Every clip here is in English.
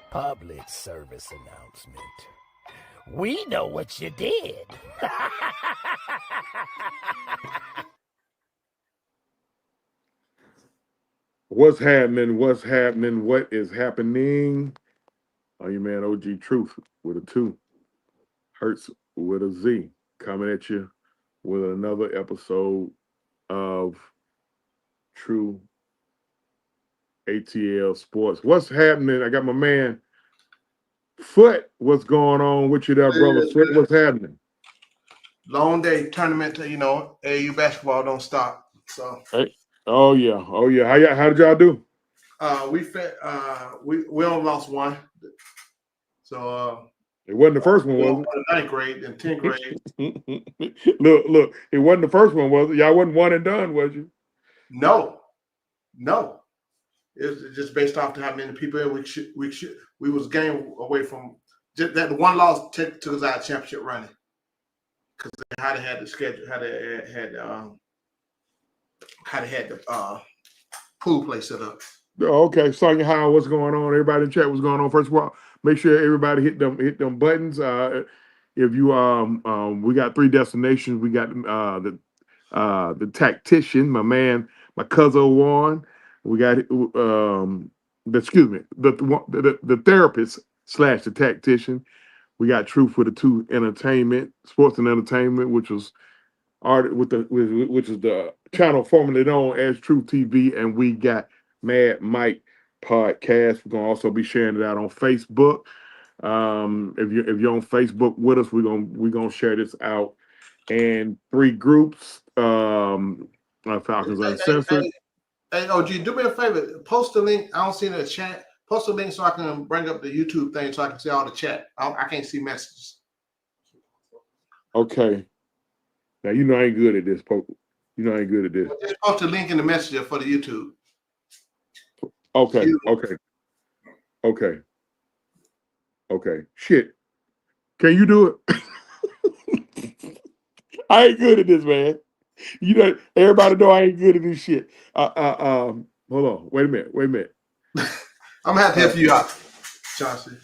Public service announcement. We know what you did. What's happening? What's happening? What is happening? Oh, your man OG Truth with a 2. Hurts with a Z. Coming at you with another episode of True ATL Sports. What's happening? I got my man Foot. What's going on with you there, brother? Foot, what's happening? Long day tournament, AU basketball don't stop. So Hey. Oh yeah. How did y'all do? we only lost one. So It wasn't the first one, was it? 9th grade and 10th grade. Look, it wasn't the first one, was it? Y'all wasn't one and done, was you? No. It was just based off to how many people we was game away from just that one loss took us out of championship running because how they had the schedule, how they had the pool play set up. Oh, okay, Sonya, how what's going on? Everybody in chat, what's going on? First of all, make sure everybody hit them buttons. If you we got 3 destinations. We got the tactician, my man, my cousin Warren. We got the therapist / the tactician. We got Truth with a 2 entertainment, sports and entertainment, which is which is the channel formerly known as Truth TV, and we got Mad Mike podcast. We're gonna also be sharing it out on Facebook. If you're on Facebook with us, we're gonna share this out in 3 groups. Falcons Uncensored. Hey, OG, do me a favor. Post the link. I don't see it in the chat. Post the link so I can bring up the YouTube thing so I can see all the chat. I can't see messages. Okay. Now you know I ain't good at this, Pope. You know I ain't good at this. Just post the link in the messenger for the YouTube. Okay. Shit. Can you do it? I ain't good at this, man. You know, everybody know I ain't good at this shit. Hold on. Wait a minute. I'm gonna have to help you out, Johnson.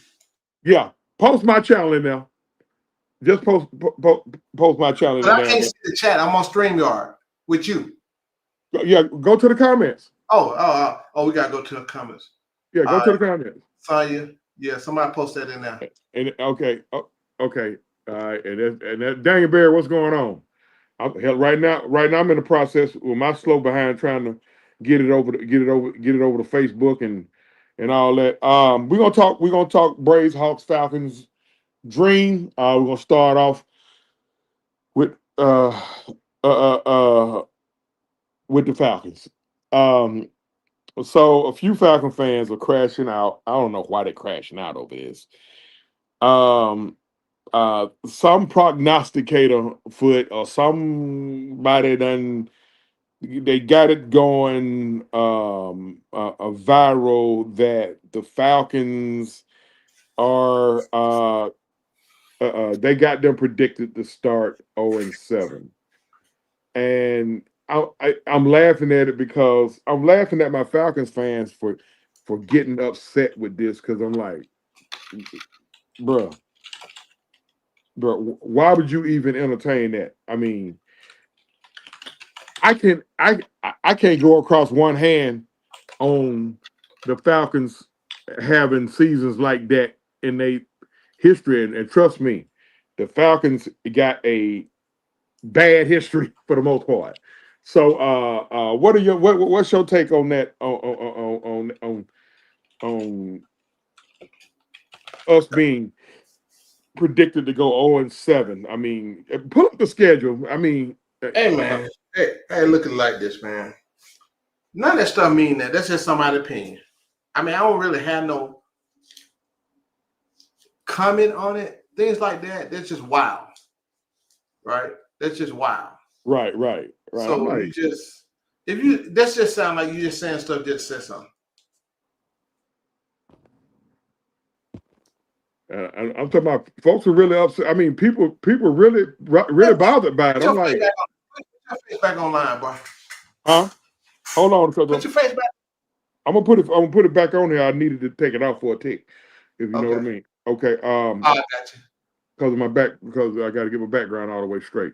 Yeah. Post my channel in there. Just post my channel in there. But I can't see the chat. I'm on StreamYard with you. Yeah, go to the comments. Oh, we gotta go to the comments. Yeah, go to the comments. Sonya, yeah, somebody post that in there. And okay. All right, and that Daniel Bear, what's going on? Right now, I'm in the process with my slow behind trying to get it over to Facebook and all that. We're gonna talk Braves, Hawks, Falcons, Dream. We're gonna start off with the Falcons. So a few Falcon fans are crashing out. I don't know why they're crashing out over this. Some prognosticator Foot or somebody they got it going a viral that the Falcons are they got them predicted to start 0-7, and I'm laughing at it because I'm laughing at my Falcons fans for getting upset with this because I'm like, bruh, why would you even entertain that? I mean, I can't go across one hand on the Falcons having seasons like that in their history, and trust me, the Falcons got a bad history for the most part. So, what's your take on that? On us being predicted to go 0-7. I mean, pull up the schedule. I mean, hey man, hey, look at it like this, man. None of that stuff mean that. That's just somebody's opinion. I mean, I don't really have no comment on it. Things like that, that's just wild. Right? That's just wild. Right. So like, that's just sound like you just saying stuff just to say something. I'm talking about folks are really upset. I mean, people really bothered by it. I'm like, put your face back online, bro. Huh? Hold on, because put your face back. I'm gonna put it back on here. I needed to take it off for a tick. if you know what I Okay. mean. Okay. I got you. Because I got to get my background all the way straight.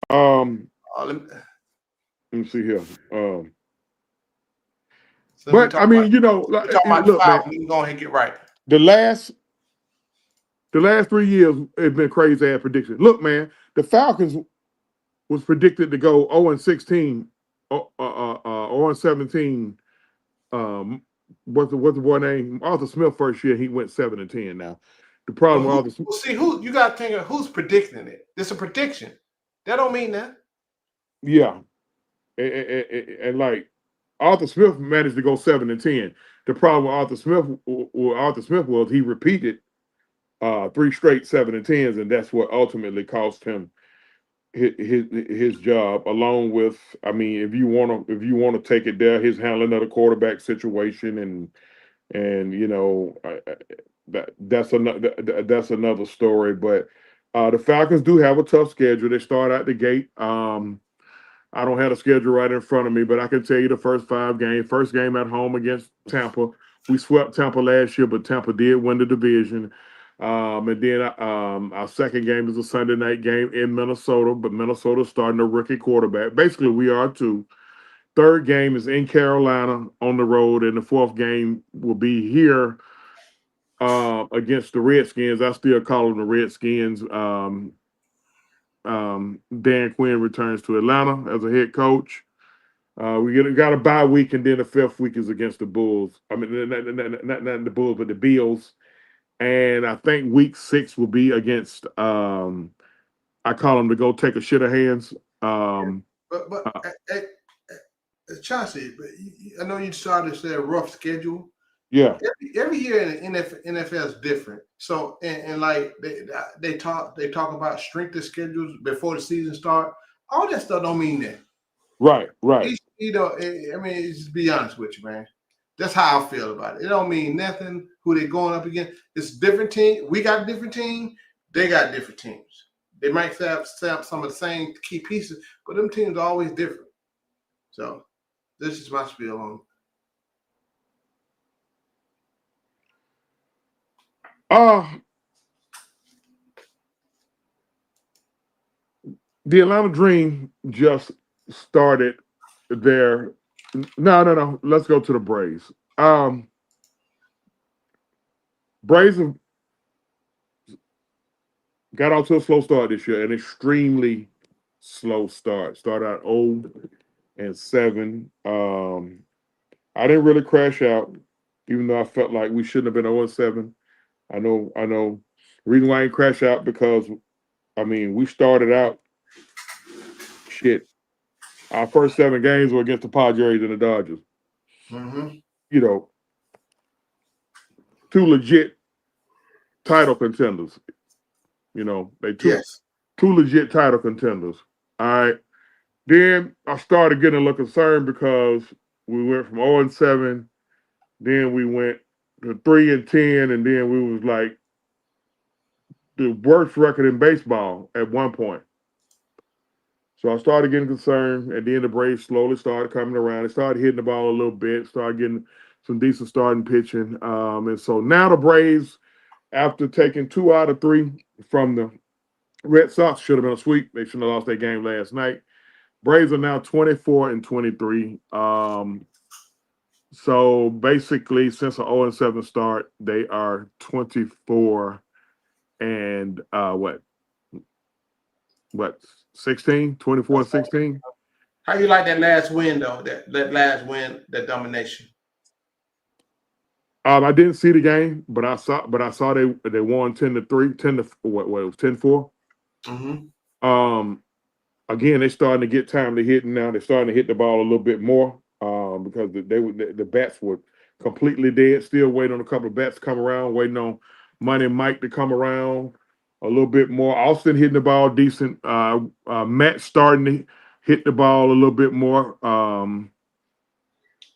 Um, Let let me see here. so But I mean, you know, we talking about the look, man, Falcons. We can go ahead and get right. the last 3 years it's been crazy ass prediction. Look, man, the Falcons was predicted to go 0-16, 0-17. What's the boy name? Arthur Smith first year he went 7-10. Now, the problem with Arthur Smith, See who you got to think of who's predicting it. It's a prediction. That don't mean that. yeah, and like Arthur Smith managed to go 7-10. The problem with Arthur Smith was he repeated 3 straight 7-10s, and that's what ultimately cost him his job. Along with, I mean, if you want to take it there, his handling of the quarterback situation, and you know that's another story. But the Falcons do have a tough schedule. They start out the gate. I don't have the schedule right in front of me, but I can tell you the first 5 games. First game at home against Tampa. We swept Tampa last year, but Tampa did win the division. And then our second game is a Sunday night game in Minnesota, but Minnesota's starting a rookie quarterback. Basically, we are too. Third game is in Carolina on the road, and the fourth game will be here against the Redskins. I still call them the Redskins. Dan Quinn returns to Atlanta as a head coach. We got a bye week, and then the 5th week is against the Bulls. I mean, not the Bulls, but the Bills. And I think week 6 will be against. I call them to go take a shit of hands. Chauncey, I know you started to say a rough schedule. Yeah. Every year in the NFL is different. So and like they talk about strength of schedules before the season start. All that stuff don't mean that. Right. You know, I mean, just be honest with you, man. That's how I feel about it. It don't mean nothing who they're going up against. It's a different team. We got a different team. They got different teams. They might have some of the same key pieces, but them teams are always different. So this is my spiel on. The Atlanta Dream just started their. No. Let's go to the Braves. Braves have got out to a slow start this year, an extremely slow start. Started out 0-7. I didn't really crash out, even though I felt like we shouldn't have been 0-7. I know. The reason why I didn't crash out because, I mean, we started out shit. Our first 7 games were against the Padres and the Dodgers. Mm-hmm. You know, 2 legit title contenders. You know, they took 2 legit title contenders. All right. Then I started getting a little concerned because we went from 0-7, then we went to 3-10, and then we was like the worst record in baseball at one point. So I started getting concerned, and then the Braves slowly started coming around. They started hitting the ball a little bit, started getting some decent starting pitching. And so now the Braves, after taking 2 out of 3 from the Red Sox, should have been a sweep. They shouldn't have lost their game last night. Braves are now 24-23. So basically, since an 0-7 start, they are 24 and what 16, 24-16. How you like that last win though? That last win, that domination. I didn't see the game, but I saw they won 10-3, 10 to what it was 10-4. Mm-hmm. Again, they're starting to get time to hit now. They're starting to hit the ball a little bit more because the bats were completely dead. Still waiting on a couple of bats to come around. Waiting on Money Mike to come around a little bit more. Austin hitting the ball decent. Matt starting to hit the ball a little bit more.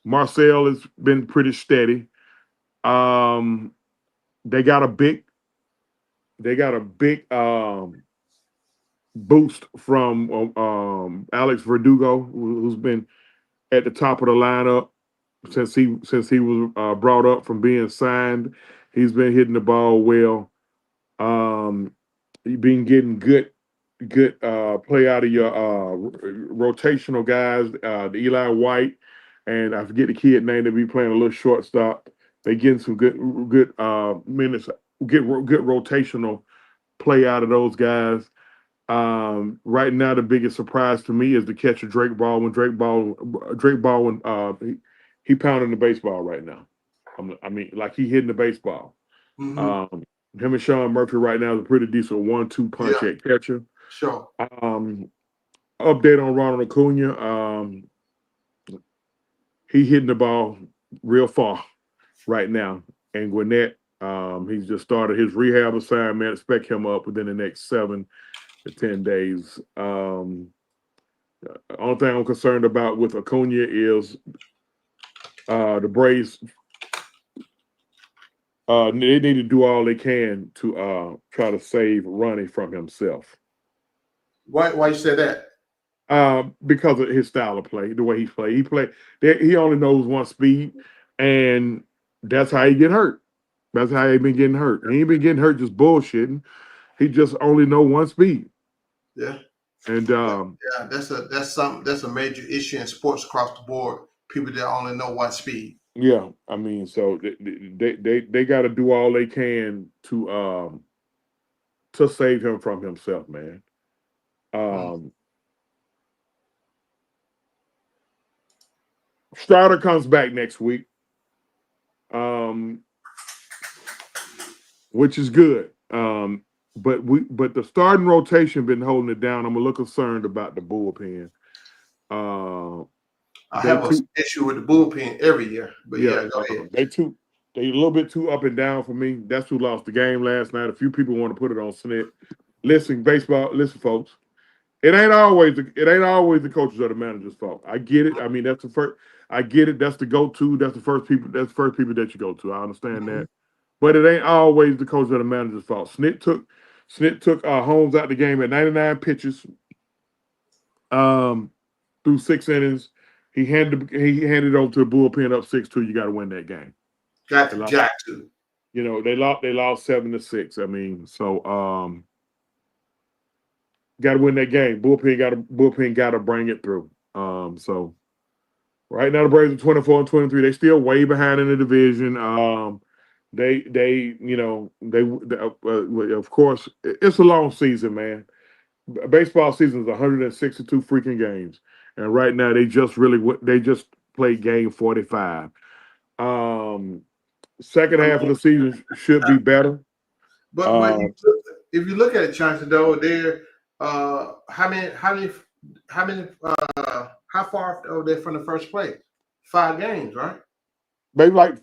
Marcel has been pretty steady. They got a big boost from Alex Verdugo, who's been at the top of the lineup since he was brought up from being signed. He's been hitting the ball well. You've been getting good play out of your rotational guys, the Eli White, and I forget the kid name. They be playing a little shortstop. They getting some good minutes, get good rotational play out of those guys. Right now, the biggest surprise to me is the catcher Drake Baldwin. Drake Baldwin, he pounding the baseball right now. I mean, like he hitting the baseball. Mm-hmm. Him and Sean Murphy right now is a pretty decent 1-2 punch Yeah, at catcher. sure. Update on Ronald Acuna. He hitting the ball real far right now. And Gwinnett, he's just started his rehab assignment. Expect him up within the next 7 to 10 days. The only thing I'm concerned about with Acuna is the Braves. They need to do all they can to try to save Ronnie from himself. Why you say that? Because of his style of play, the way he play. He only knows one speed, and that's how he get hurt. That's how he been getting hurt. He ain't been getting hurt just bullshitting. He just only know one speed. Yeah. And Yeah, that's a major issue in sports across the board. People that only know one speed. yeah, I mean, so they got to do all they can to save him from himself, man. Strider comes back next week, which is good. But the starting rotation been holding it down. I'm a little concerned about the bullpen. I They have an too, issue with the bullpen every year, but yeah, yeah, go ahead. they a little bit too up and down for me. That's who lost the game last night. A few people want to put it on Snit. Listen, folks. It ain't always the coaches or the managers' fault. I get it. I mean, that's the first. I get it. That's the go-to. That's the first people. That's the first people that you go to. I understand Mm-hmm. that, but it ain't always the coach or the manager's fault. Snit took Holmes out the game at 99 pitches, through 6 innings. He handed it over to the bullpen up 6-2. You got to win that game. Got to. You know, they lost 7-6. I mean, so got to win that game. Bullpen got to bring it through. So right now the Braves are 24-23. They still way behind in the division. Of course it's a long season, man. Baseball season is 162 freaking games, and right now they just played game 45. Second I half of mean, the season should be better. but if you look at it, Chauncey, though, they're how far are they from the first place? 5 games, right? Maybe like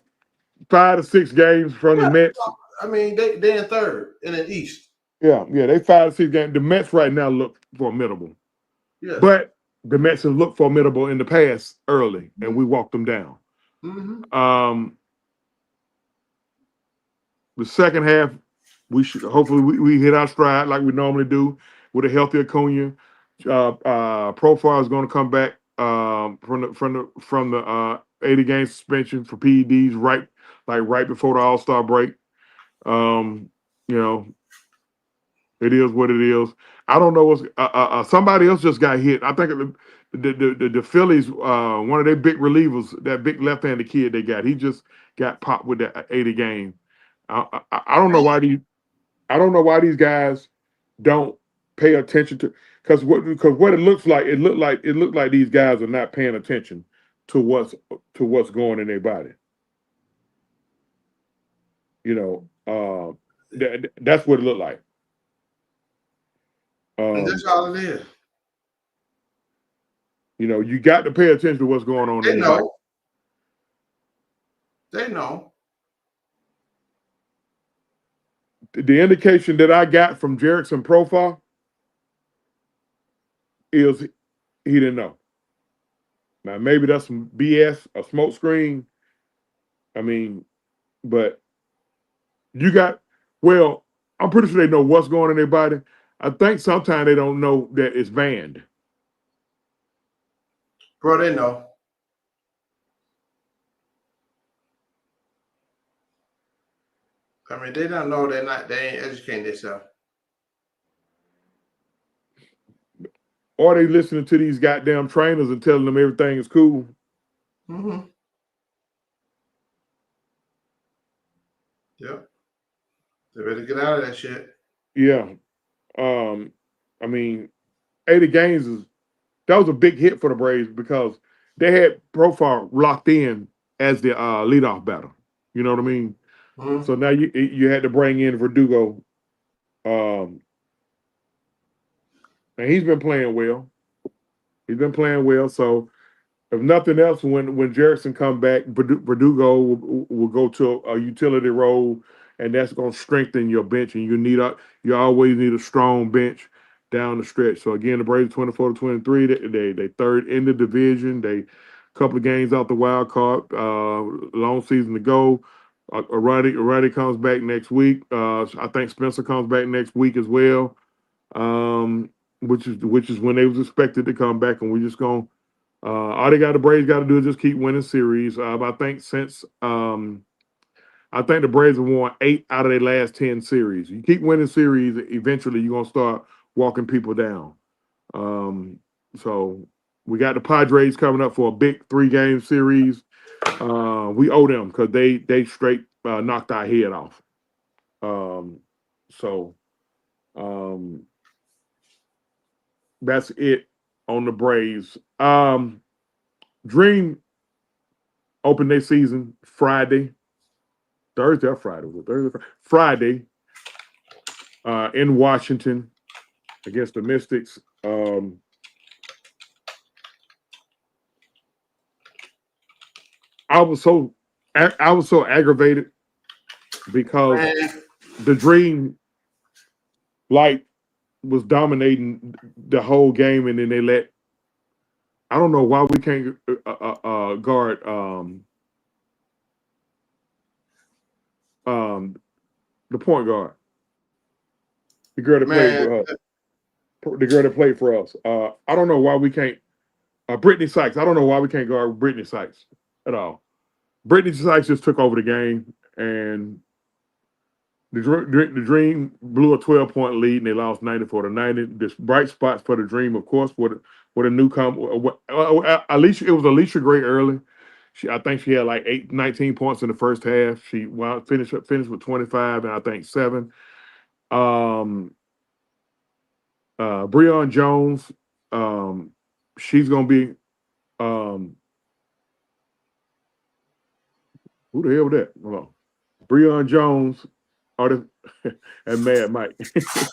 5 to 6 games from the Yeah. Mets. I mean, they're in third in the East. Yeah, they 5 to 6 games. The Mets right now look formidable, Yeah. but the Mets have looked formidable in the past early, and we walked them down. Mm-hmm. The second half, we should hopefully we hit our stride like we normally do with a healthy Acuna. Profile is going to come back from the 80 game suspension for PEDs right before the All-Star break. You know, it is what it is. I don't know what's somebody else just got hit. I think the Phillies, one of their big relievers, that big left-handed kid they got, he just got popped with that 80 game. I don't know why these guys don't pay attention to, because what it looks like, it looked like these guys are not paying attention to what's going in their body. You know, that's what it looked like. And that's all it is. You know, you got to pay attention to what's going on in your body. They know. The indication that I got from Jerickson profile is he didn't know. Now maybe that's some BS, a smoke screen. I mean, but I'm pretty sure they know what's going on in their body. I think sometimes they don't know that it's banned. Bro, they know. I mean, they don't know they ain't educating themselves. Or they listening to these goddamn trainers and telling them everything is cool. Mm-hmm. Yep. They better get out of that shit. Yeah. I mean, 80 games that was a big hit for the Braves because they had Profile locked in as the leadoff batter. You know what I mean? Mm-hmm. So now you had to bring in Verdugo, and he's been playing well. He's been playing well. So if nothing else, when Jerrison come back, Verdugo will go to a utility role, and that's going to strengthen your bench. And you always need a strong bench down the stretch. So again, the Braves 24-23, they third in the division. They couple of games out the wild card. Long season to go. Roddy comes back next week. I think Spencer comes back next week as well. Which is when they was expected to come back, and we're just gonna. All the Braves got to do is just keep winning series. I think I think the Braves have won 8 out of their last 10 series. You keep winning series, eventually you're gonna start walking people down. So we got the Padres coming up for a big 3-game series. We owe them because they straight knocked our head off. So that's it on the Braves. Dream opened their season Thursday or Friday in Washington against the Mystics. I was so aggravated because the Dream was dominating the whole game, and then they let. I don't know why we can't guard the point guard, the girl that played for us. I don't know why we can't. Brittany Sykes. I don't know why we can't guard Brittany Sykes at all. Brittany Sykes just took over the game, and the Dream blew a 12-point lead, and they lost 94-90. This bright spots for the Dream, of course, with a newcomer. Alicia, it was Alicia Gray early. I think she had like 19 points in the first half. She finished with 25 and I think 7. Breon Jones, she's gonna be who the hell was that? Hold on. Breon Jones, and Mad Mike.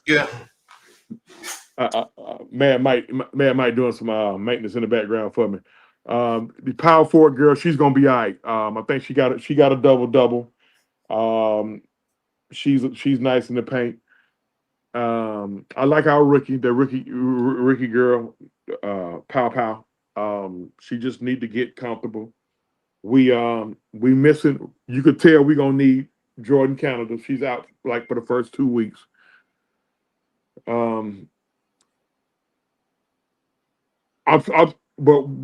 Yeah. Mad Mike doing some maintenance in the background for me. The power forward girl, she's gonna be all right. I think she got a double. She's nice in the paint. I like our rookie girl, Pow. She just need to get comfortable. We missing. You could tell we gonna need Jordan Canada. She's out like for the first 2 weeks. But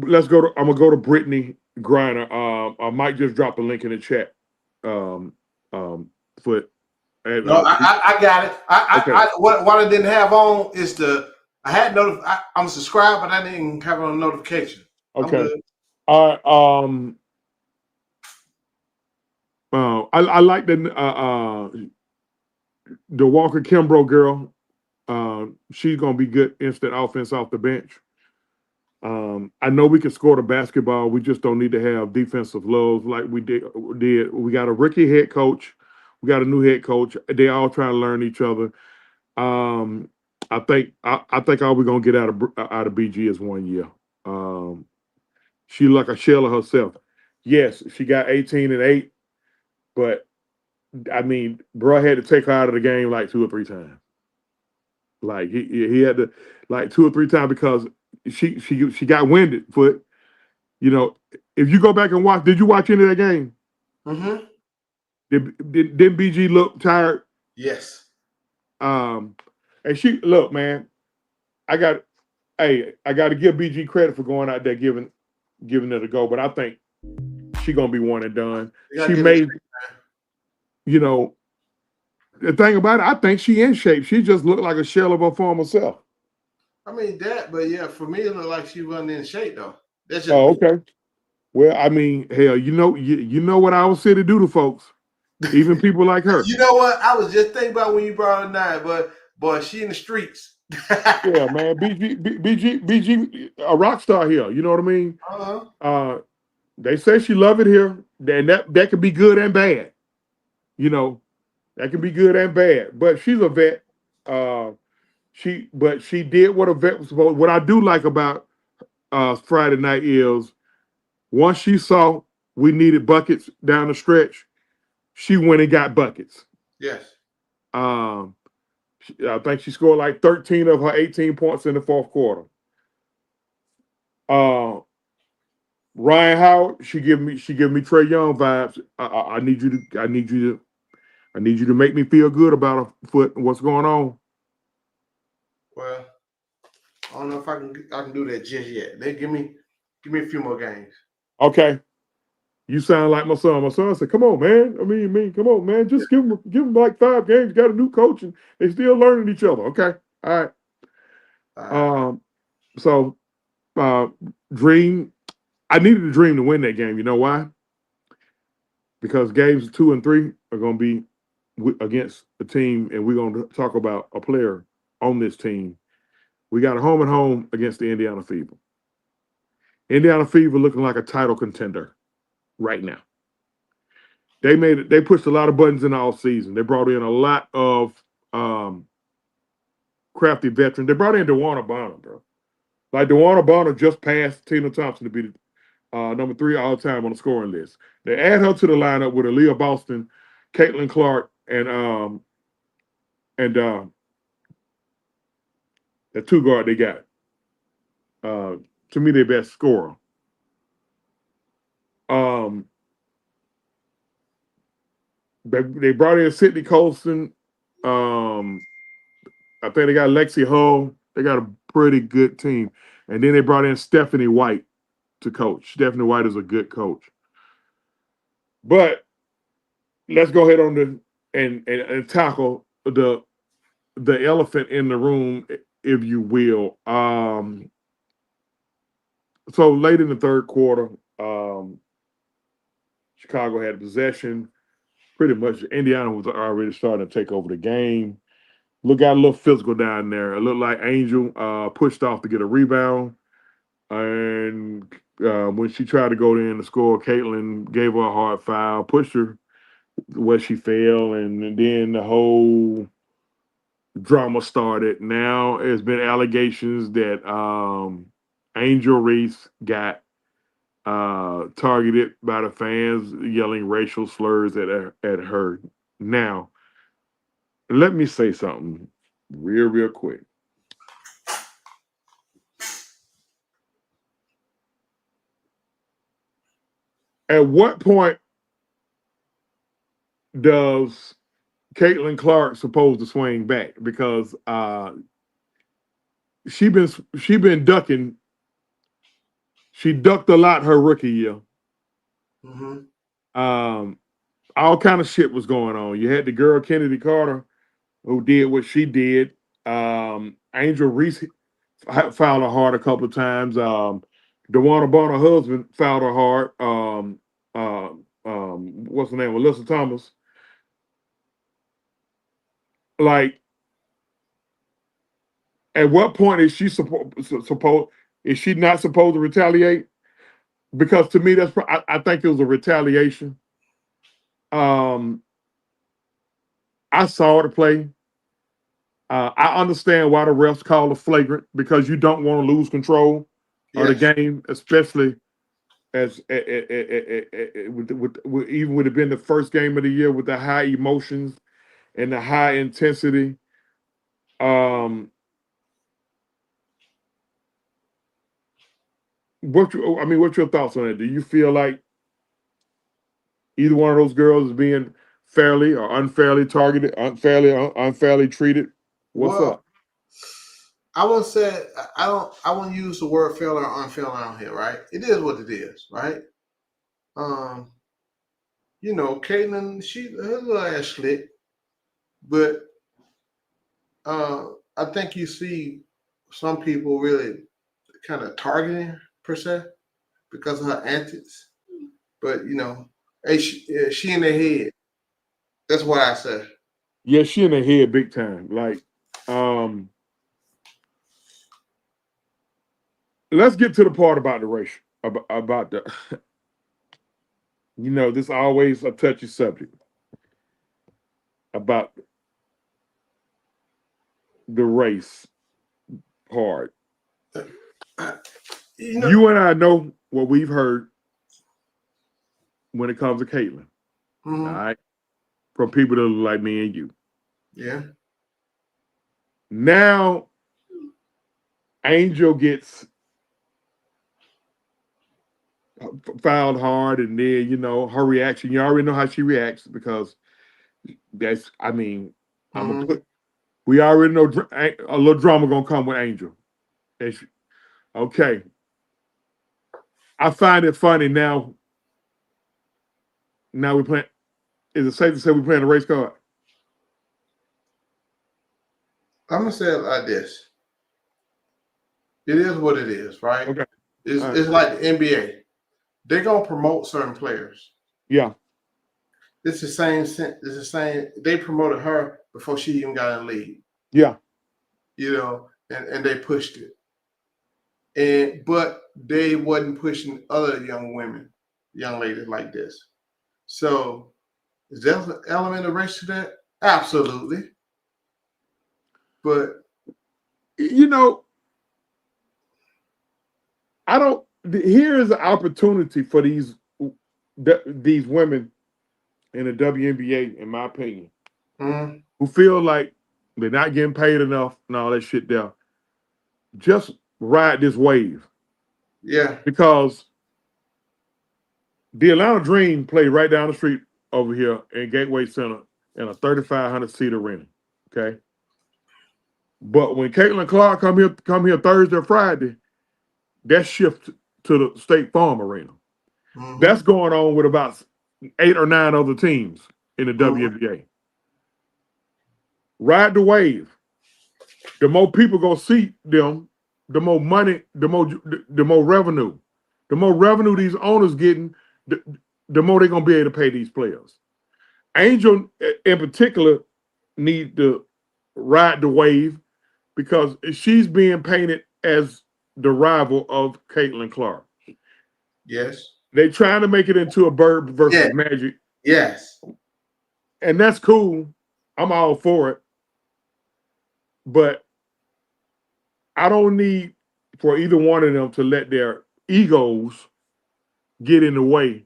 let's go to. I'm gonna go to Brittany Griner. I might just drop the link in the chat. For No, I got it. What I didn't have on is I'm subscribed, but I didn't have on notification. Okay. I like the Walker Kimbrough girl. She's gonna be good instant offense off the bench. I know we can score the basketball. We just don't need to have defensive lows like we did. We got a rookie head coach. We got a new head coach. They all trying to learn each other. I think all we're gonna get out of BG is 1 year. She like a shell of herself. Yes, she got 18 and 8, but I mean, bro had to take her out of the game like 2 or 3 times. Like he had to like 2 or 3 times because she got winded. But you know, if you go back and watch, did you watch any of that game? Mm-hmm. Did BG look tired? Yes. And she look, man. I got to give BG credit for going out there giving it a go, but I think she gonna be one and done. She made, the thing about it, I think she in shape. She just looked like a shell of her former self. I mean that, but yeah, for me it looked like she wasn't in shape though. That's just Oh, me. okay. Well, I mean, hell, you know what I was here to do to folks, even people like her. You know what? I was just thinking about when you brought her nine, but boy, she in the streets. Yeah, man. BG, a rock star here. You know what I mean? Uh-huh. They say she love it here, and that could be good and bad. You know, that can be good and bad. But she's a vet. She did what a vet was supposed. What I do like about Friday night is once she saw we needed buckets down the stretch, she went and got buckets. Yes. Um, I think she scored like 13 of her 18 points in the fourth quarter. Uh, Ryan Howard, she give me Trey Young vibes. I need you to make me feel good about a foot and what's going on. Well, I don't know if I can do that just yet. They give me a few more games. Okay. You sound like my son. My son said, "Come on, man. Come on, man. Just give them like 5 games. Got a new coach, and they still learning each other." Okay, all right. So, Dream. I needed a Dream to win that game. You know why? Because games 2 and 3 are going to be against a team, and we're going to talk about a player on this team. We got a home and home against the Indiana Fever. Indiana Fever looking like a title contender right now. They pushed a lot of buttons in the offseason. They brought in a lot of crafty veterans. They brought in DeWanna Bonner, bro. Like DeWanna Bonner just passed Tina Thompson to be number 3 all time on the scoring list. They add her to the lineup with Aaliyah Boston, Caitlin Clark, and the 2 guard they got. To me, their best scorer. They brought in Sydney Colston. I think they got Lexi Hull. They got a pretty good team. And then they brought in Stephanie White to coach. Stephanie White is a good coach. But let's go ahead on and tackle the elephant in the room, if you will. So late in the third quarter, Chicago had possession. Pretty much Indiana was already starting to take over the game. Got a little physical down there. It looked like Angel pushed off to get a rebound. And when she tried to go in to score, Caitlin gave her a hard foul, pushed her where she fell, and then the whole drama started. Now there's been allegations that Angel Reese got targeted by the fans yelling racial slurs at her. Now, let me say something real quick. At what point does Caitlin Clark supposed to swing back? Because she been ducking. She ducked a lot her rookie year. Mm-hmm. All kind of shit was going on. You had the girl Kennedy Carter who did what she did. Angel Reese fouled her hard a couple of times. DeWanna Bonner husband fouled her hard. What's the name? Alyssa Thomas. Like, at what point is she supposed? Is she not supposed to retaliate? Because to me, I think it was a retaliation. I saw the play. I understand why the refs call it flagrant because you don't want to lose control of the game, especially as even would have been the first game of the year with the high emotions and the high intensity. What's your thoughts on it? Do you feel like either one of those girls is being fairly or unfairly targeted, unfairly treated? What's up? I won't say I won't use the word fair or unfair on here, right? It is what it is, right? You know, Caitlin, her little ass slick. But I think you see some people really kind of targeting per se because of her antics. But hey, she in their head. That's what I say. Yeah, she in the head big time. Like, let's get to the part about the race. About the, this always a touchy subject about the race part. You and I know what we've heard when it comes to Caitlyn. Mm-hmm. All right, from people that look like me and you. Yeah. Now, Angel gets fouled hard, and then her reaction. You already know how she reacts because that's. I mean, I'm gonna put. We already know a little drama gonna come with Angel. Okay, I find it funny now. Now we play. Is it safe to say we're playing a race card? I'm gonna say it like this. It is what it is, right? Okay. It's like the NBA. They're gonna promote certain players. Yeah. It's the same. It's the same. They promoted her before she even got in the league. Yeah. And they pushed it. But they wasn't pushing other young ladies like this. So is there an element of race to that? Absolutely. But I don't. Here is an opportunity for these women in the WNBA, in my opinion, who feel like they're not getting paid enough and all that shit there. Just ride this wave. Yeah. Because the Atlanta Dream played right down the street over here in Gateway Center in a 3,500-seat arena. Okay. But when Caitlin Clark come here Thursday or Friday, that shift to the State Farm Arena. That's going on with about 8 or 9 other teams in the WNBA. Ride the wave. The more people gonna see them, the more money, the more revenue. The more revenue these owners getting, the more they're gonna be able to pay these players. Angel, in particular, need to ride the wave because she's being painted as the rival of Caitlin Clark. Yes. They trying to make it into a Bird versus Magic. Yes. And that's cool. I'm all for it. But I don't need for either one of them to let their egos get in the way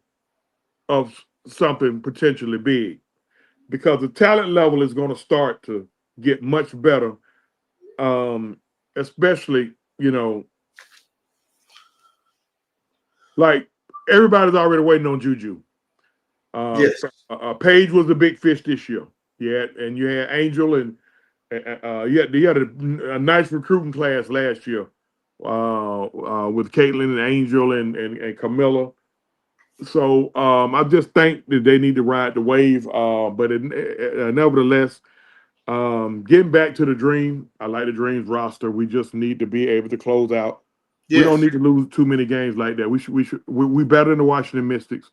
of something potentially big. Because the talent level is going to start to get much better. Especially, like everybody's already waiting on Juju. Yes. Paige was the big fish this year. Yeah, and you had Angel and you had a nice recruiting class last year with Caitlin and Angel and Camilla. So I just think that they need to ride the wave. But nevertheless, getting back to the Dream, I like the Dream's roster. We just need to be able to close out. Yes. We don't need to lose too many games like that. We better than the Washington Mystics.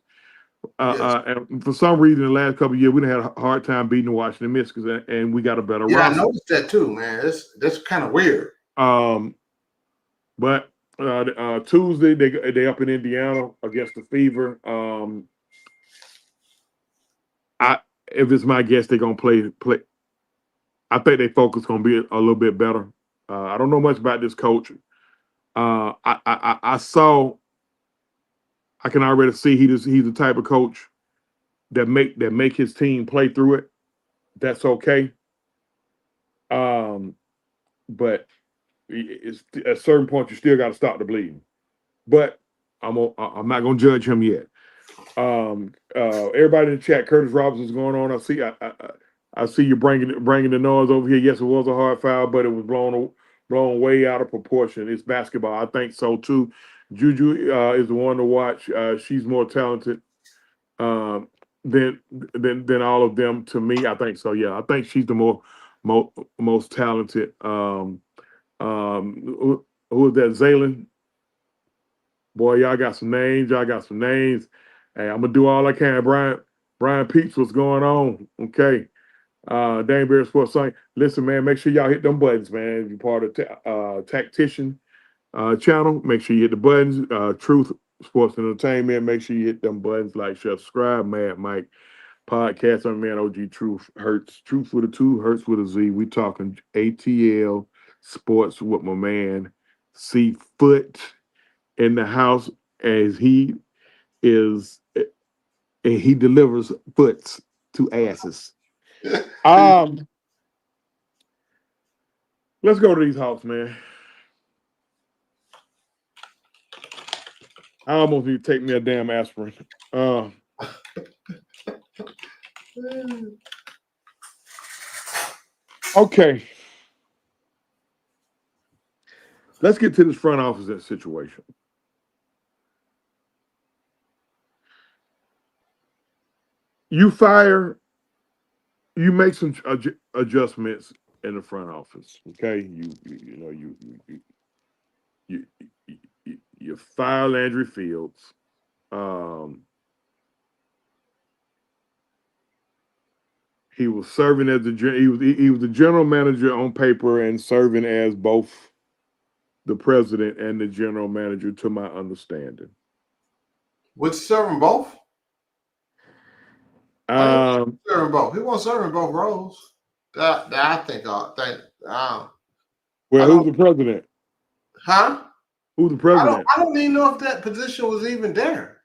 And for some reason, the last couple of years, we done had a hard time beating the Washington Mystics, and we got a better roster. I noticed that too, man. That's kind of weird. But Tuesday they up in Indiana against the Fever. If it's my guess, they're gonna play. I think their focus gonna be a little bit better. I don't know much about this coach. I saw. I can already see he's the type of coach that make his team play through it. That's okay. But it's at a certain point you still got to stop the bleeding. But I'm not gonna judge him yet. Everybody in the chat, Curtis Robinson's going on. I see you bringing the noise over here. Yes, it was a hard foul, but it was blown way out of proportion. It's basketball. I think so too. Juju is the one to watch. She's more talented. than all of them to me. I think so. Yeah, I think she's the most talented. Who is that? Zaylen. Boy, y'all got some names. Y'all got some names. Hey, I'm gonna do all I can. Brian Peeps, what's going on? Okay. Danbury Sports Science. Listen, man, make sure y'all hit them buttons, man. If you're part of Tactician channel, make sure you hit the buttons. Truth Sports and Entertainment, make sure you hit them buttons, like, share, subscribe. Mad Mike Podcast. I'm man OG Truth. Truth with a 2, Hurts with a Z. We talking ATL Sports with my man C Foot in the house, as he is, and he delivers foots to asses. Let's go to these Hawks, man. I almost need to take me a damn aspirin. Okay. Let's get to this front office situation. You make some adjustments in the front office. Okay, you fire Landry Fields. He was serving as he was the general manager on paper and serving as both the president and the general manager, to my understanding. Was serving both? Serving both. He wasn't serving both roles. That I think. Well, who's the president? Huh? Who's the president? I don't even know if that position was even there.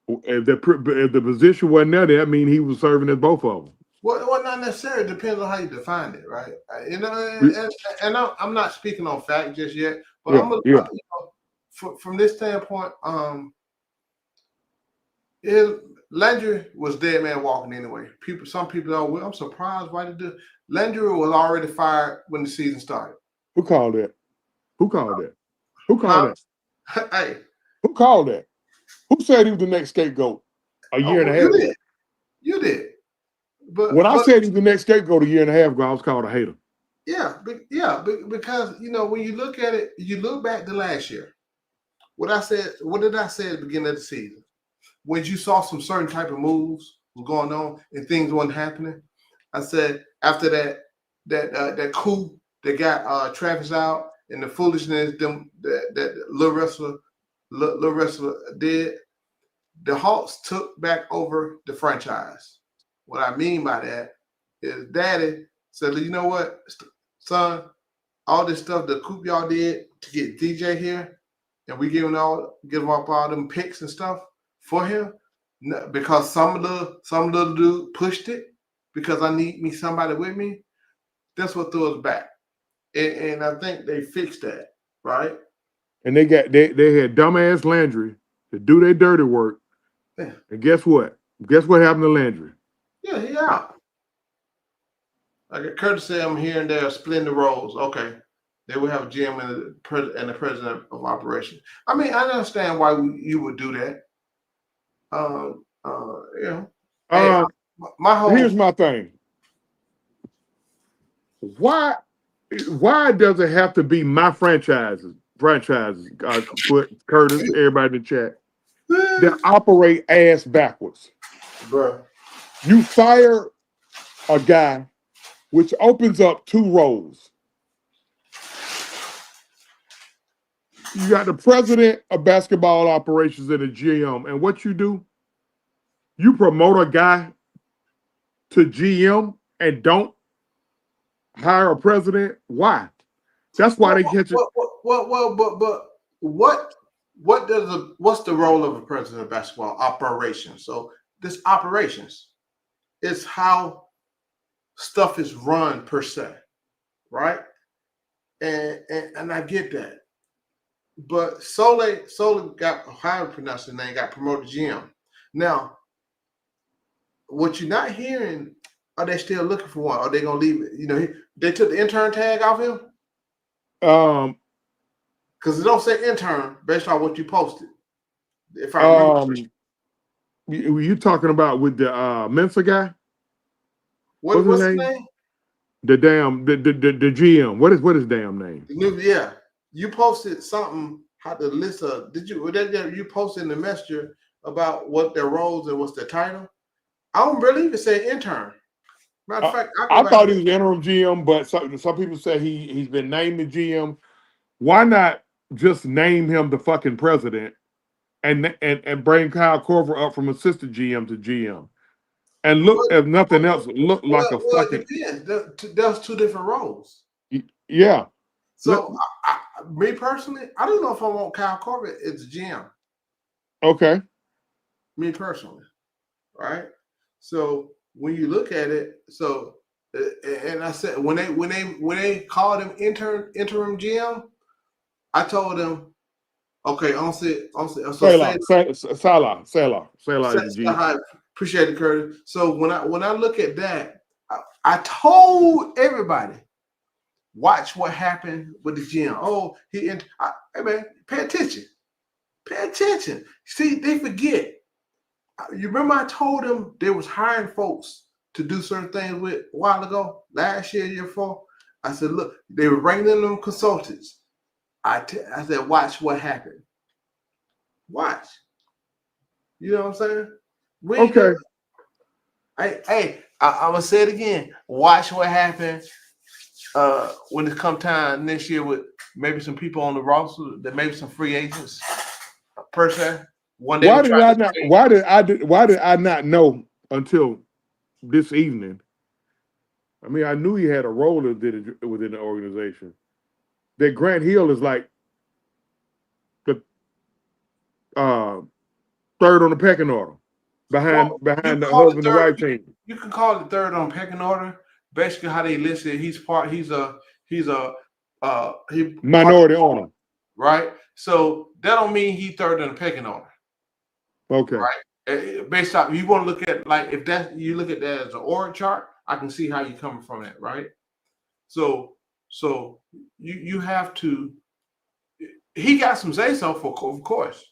If the position wasn't there, that means he was serving as both of them. Well, not necessarily. It depends on how you define it, right? And I'm not speaking on fact just yet, but from this standpoint, Landry was dead man walking anyway. Some people are. Well, I'm surprised why did Landry was already fired when the season started. Who called that? Hey, who called that? Who said he was the next scapegoat a year and a half ago? You did. But when I said he was the next scapegoat a year and a half ago, I was called a hater. Yeah, because when you look at it, you look back to last year. What did I say at the beginning of the season? When you saw some certain type of moves was going on and things wasn't happening, I said after that coup that got Travis out and the foolishness that little wrestler did, the Hawks took back over the franchise. What I mean by that is Daddy said, you know what, son, all this stuff, the coup y'all did to get DJ here, and we give him up all them picks and stuff for him, because some little dude pushed it, because I need me somebody with me. That's what threw us back. And I think they fixed that, right? And they had dumbass Landry to do their dirty work. Yeah. And guess what? Guess what happened to Landry? Yeah, he out. Like Curtis said, I'm here and there splitting the roles. Okay. They will have a GM and the president of operations. I mean, I understand why you would do that. Here's my thing. Why does it have to be my franchises, Curtis, everybody in the chat, that operate ass backwards? Bro. You fire a guy, which opens up 2 roles. You got the president of basketball operations and a GM, and what you do, you promote a guy to GM and don't hire a president. Why? That's why they catch it. But what's the role of a president of basketball operations? So this operations is how stuff is run per se, right? And I get that. But Sole got, how to pronounce his name, got promoted to GM. Now, what you're not hearing, are they still looking for one? Are they gonna leave it? They took the intern tag off him. Because it don't say intern based on what you posted. If I remember, You talking about with the Mensa guy? What's his his name? name? The GM. What is his damn name? Yeah, you posted something. How to list of? Did you? You posted in the messenger about what their roles and what's their title? I don't believe it said intern. Matter of fact, I thought he was interim GM, but some people say he's been named the GM. Why not just name him the fucking president and bring Kyle Korver up from assistant GM to GM? And look, if nothing else, look like a Well, fucking. it depends. There's two different roles. Yeah. So, me personally, I don't know if I want Kyle Corbett as GM. Okay. Me personally, right? So when you look at it, and I said when they called him interim GM, I told them, okay, Salah is the GM. Appreciate it, Curtis. So when I look at that, I told everybody, watch what happened with the GM. Oh, hey man, pay attention. Pay attention. See, they forget. You remember I told them they was hiring folks to do certain things with a while ago, last year, year before. I said, look, they were bringing in them consultants. I said, watch what happened. Watch. You know what I'm saying? Okay. I'm gonna say it again. Watch what happened when it come time next year with maybe some people on the roster, that maybe some free agents per se. Why did I not know until this evening? I mean, I knew he had a role within the organization. That Grant Hill is like the third on the pecking order behind the husband and wife team. You can call it third on pecking order. Basically, how they listed, he's minority owner, right? So that don't mean he third on the pecking order. Okay. Right. Based off, you want to look at, like, if that you look at that as an org chart, I can see how you're coming from that, right? So you have to. He got some say so for, of course,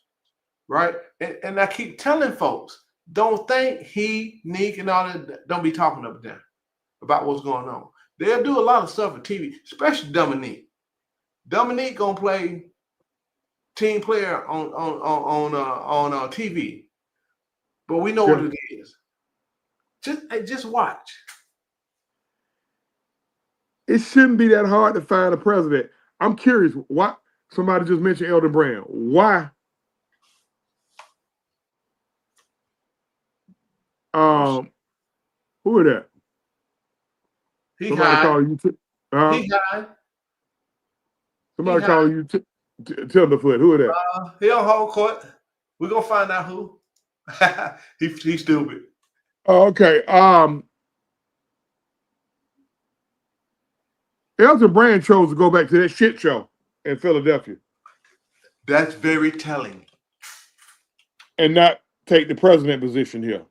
right? And I keep telling folks, don't think he, Nick, and all that. Don't be talking up there about what's going on. They'll do a lot of stuff on TV, especially Dominique. Dominique gonna play team player on TV, but we know what it is. Just watch. It shouldn't be that hard to find a president. I'm curious. Why somebody just mentioned Elton Brand? Why? Who are that? Somebody calling you. He high. Somebody calling you Tenderfoot. Who are that? He on home court. We're gonna find out who. He's stupid. Oh, okay. Elton Brand chose to go back to that shit show in Philadelphia. That's very telling. And not take the president position here.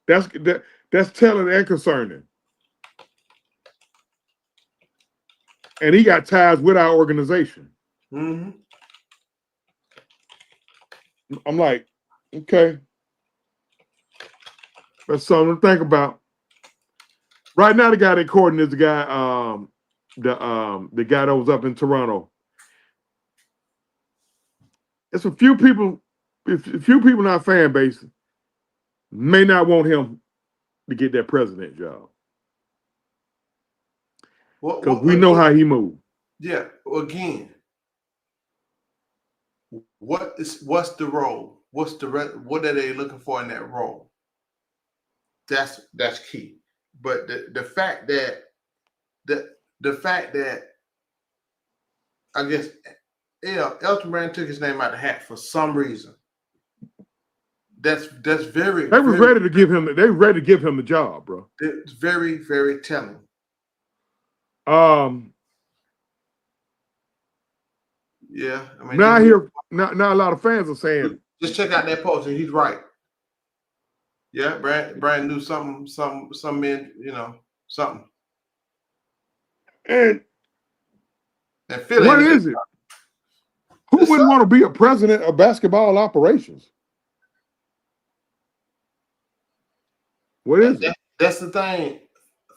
That's telling and concerning. And he got ties with our organization. Mm-hmm. I'm like, okay. That's something to think about. Right now, the guy they're courting is the guy, the guy that was up in Toronto. It's a few people in our fan base may not want him to get that president job. Because we know how he moves. Yeah. Again, what's the role? What are they looking for in that role? That's key. But the fact that I guess Elton Brand took his name out of the hat for some reason. That's very. They was ready to give him. They ready to give him the job, bro. It's very, very telling. Yeah, I mean, now a lot of fans are saying, just check out that post, and he's right. Yeah, Brand knew something, some men, something. And Philly, what is it? Who wouldn't want to be a president of basketball operations? What is it? That's the thing,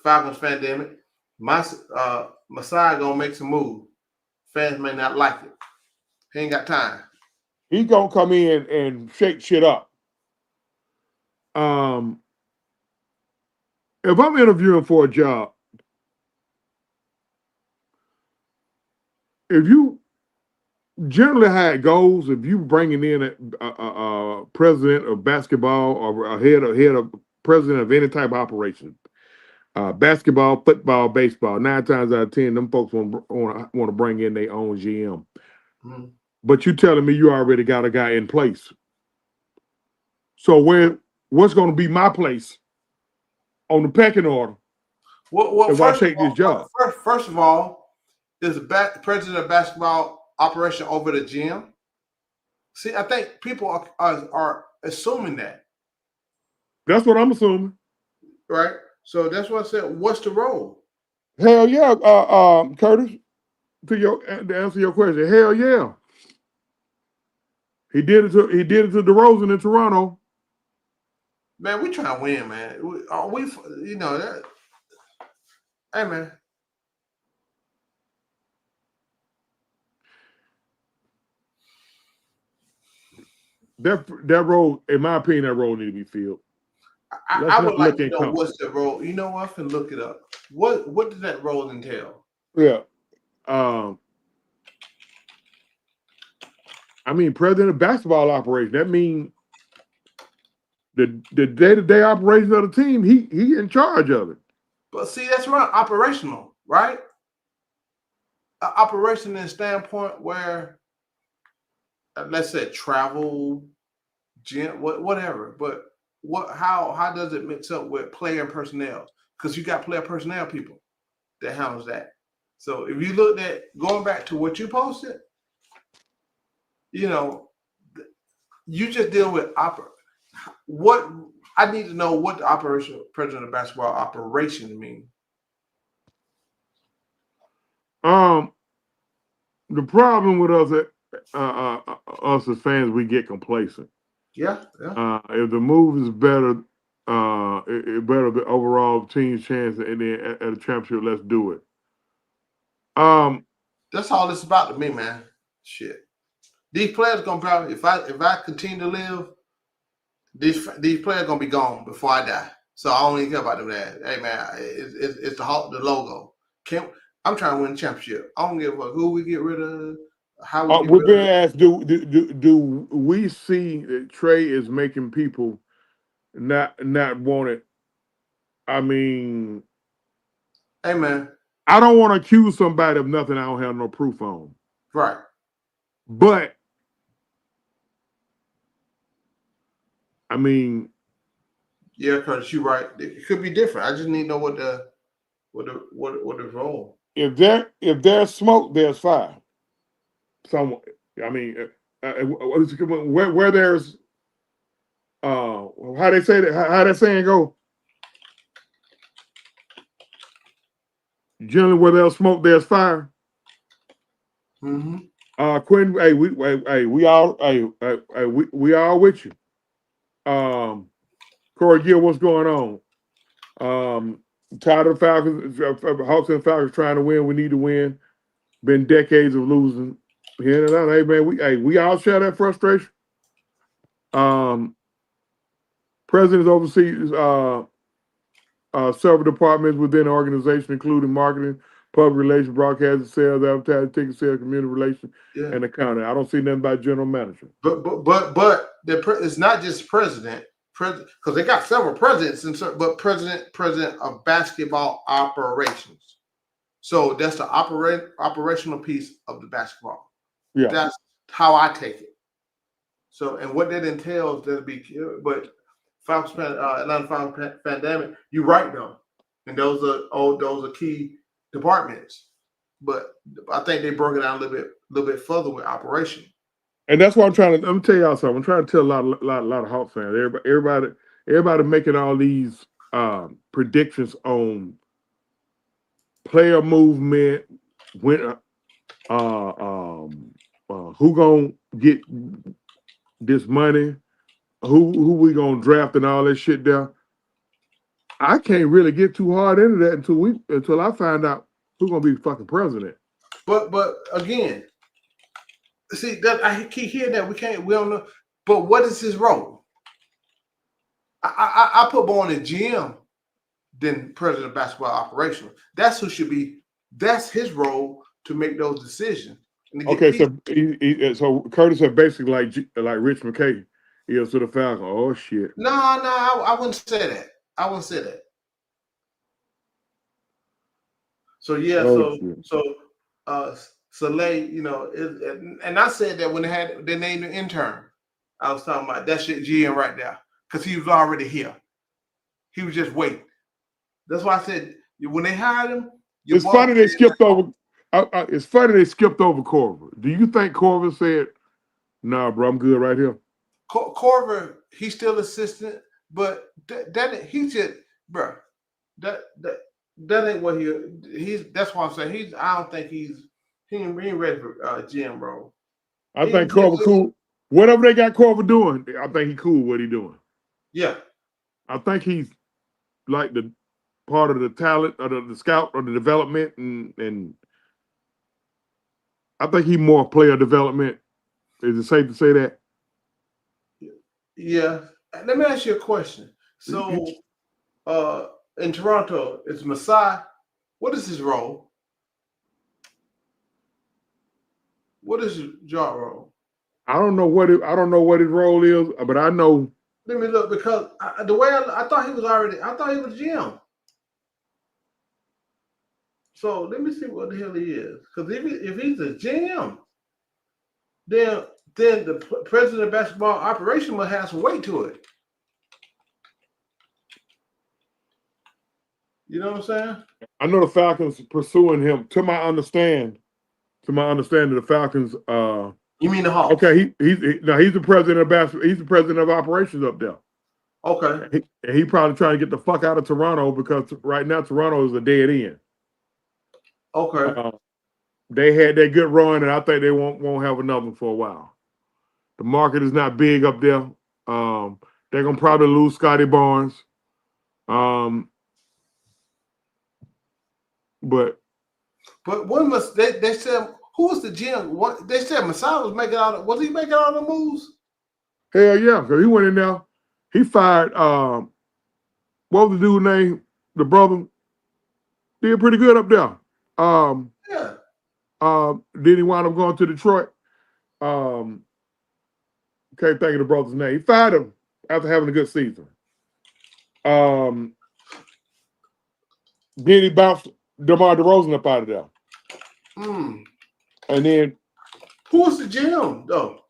Falcons pandemic. Messiah gonna make some move. Fans may not like it. He ain't got time. He gonna come in and shake shit up. If I'm interviewing for a job, if you generally how it goes, if you bringing in a president of basketball or a head of president of any type of operation, basketball, football, baseball, 9 times out of 10, them folks want to bring in their own GM. Mm-hmm. But you telling me you already got a guy in place. So what's going to be my place on the pecking order if I take this job? First of all, is the president of basketball operation over the GM? See, I think people are assuming that. That's what I'm assuming. Right? So that's what I said. What's the role? Hell yeah, Curtis. To answer your question, hell yeah. He did it to DeRozan in Toronto. Man, we trying to win, man. You know that. Hey, man. That role, in my opinion, that role need to be filled. I would like to know what's the role. You know what? I can look it up. What does that role entail? Yeah. I mean, president of basketball operation. That means the day-to-day operation of the team, he in charge of it. But see, that's right, operational, right? Operation in a standpoint where, let's say, travel, gym, whatever. But how does it mix up with player and personnel? Because you got player personnel people that handles that. So if you looked at going back to what you posted, you know, you just deal with what I need to know what the president of basketball operation means. The problem with us as fans, we get complacent. Yeah. If the move is better, it better the overall team's chance, and then at a championship, let's do it. That's all it's about to me, man. Shit. These players gonna probably, if I continue to live, these players gonna be gone before I die. So I don't even care about them. That. Hey man, it's the logo. I'm trying to win the championship. I don't give a fuck who we get rid of, how we get we're being rid of. asked, do we see that Trey is making people not want it? I mean, hey man, I don't want to accuse somebody of nothing I don't have no proof on. Right. But I mean, yeah, Curtis, you're right. It could be different. I just need to know what the role. If there's smoke, there's fire. Somewhere. I mean, where there's how they say that, how that saying go? Generally, where there's smoke, there's fire. Mm-hmm. Quinn, we all with you. Corey Gill, what's going on? Tired of the Falcons, Hawks and Falcons trying to win. We need to win. Been decades of losing. Here and out. Hey man, we all share that frustration. Presidents oversees several departments within the organization, including marketing, public relations, broadcasting, sales, advertising, ticket sales, community relations, and accounting. I don't see nothing about general manager. But it's not just president because they got several presidents, but president of basketball operations. So that's the operational piece of the basketball. Yeah, that's how I take it. So, and what that entails, that'll be, but Atlanta Falcons pandemic, you're right though, and those are key departments. But I think they broke it down a little bit further with operation. And that's what I'm tell y'all something. I'm trying to tell a lot of Hawks fans. Everybody making all these predictions on player movement, when who gonna get this money, who we gonna draft and all that shit there. I can't really get too hard into that until I find out who's gonna be fucking president. But again, see that I keep hearing that we don't know. But what is his role? I put more on the GM than president of basketball operations. That's who should be. That's his role to make those decisions. Okay, so Curtis is basically like Rich McKay is to the Falcons. Oh shit. No, I wouldn't say that. I wouldn't say that. So yeah, Soleil, you know, and I said that when they named the intern, I was talking about that shit GM right there because he was already here. He was just waiting. That's why I said when they hired him, it's funny they skipped over. It's funny they skipped over Corver. Do you think Corver said, "Nah, bro, I'm good right here"? Corver, he's still assistant, but that he said, bro, that ain't what he's. That's why I'm saying I don't think he ain't ready for GM role. I think Corver cool. Whatever they got Corver doing, I think he cool what he doing. Yeah, I think he's like the part of the talent or the scout or the development, and I think he more player development. Is it safe to say that? Yeah. Let me ask you a question. So, in Toronto, it's Masai. What is his role? What is his job role? I don't know what his role is, but I know. Let me look because the way I thought he was GM. So let me see what the hell he is. Because if he's a GM, then the president of basketball operation must have some weight to it. You know what I'm saying? I know the Falcons pursuing him. To my understanding, the Falcons. You mean the Hawks? Okay, he's the president of basketball. He's the president of operations up there. Okay. He probably trying to get the fuck out of Toronto because right now Toronto is a dead end. Okay. They had that good run, and I think they won't have another one for a while. The market is not big up there. They're gonna probably lose Scotty Barnes. But when they said who was the GM? What they said Masai was making all. Was he making all the moves? Hell yeah, because he went in there. He fired. What was the dude's name? The brother did pretty good up there. Yeah. Then he wound up going to Detroit. Can't think of the brother's name. He fired him after having a good season. Then he bounced DeMar DeRozan up out of there. And then who was the GM though?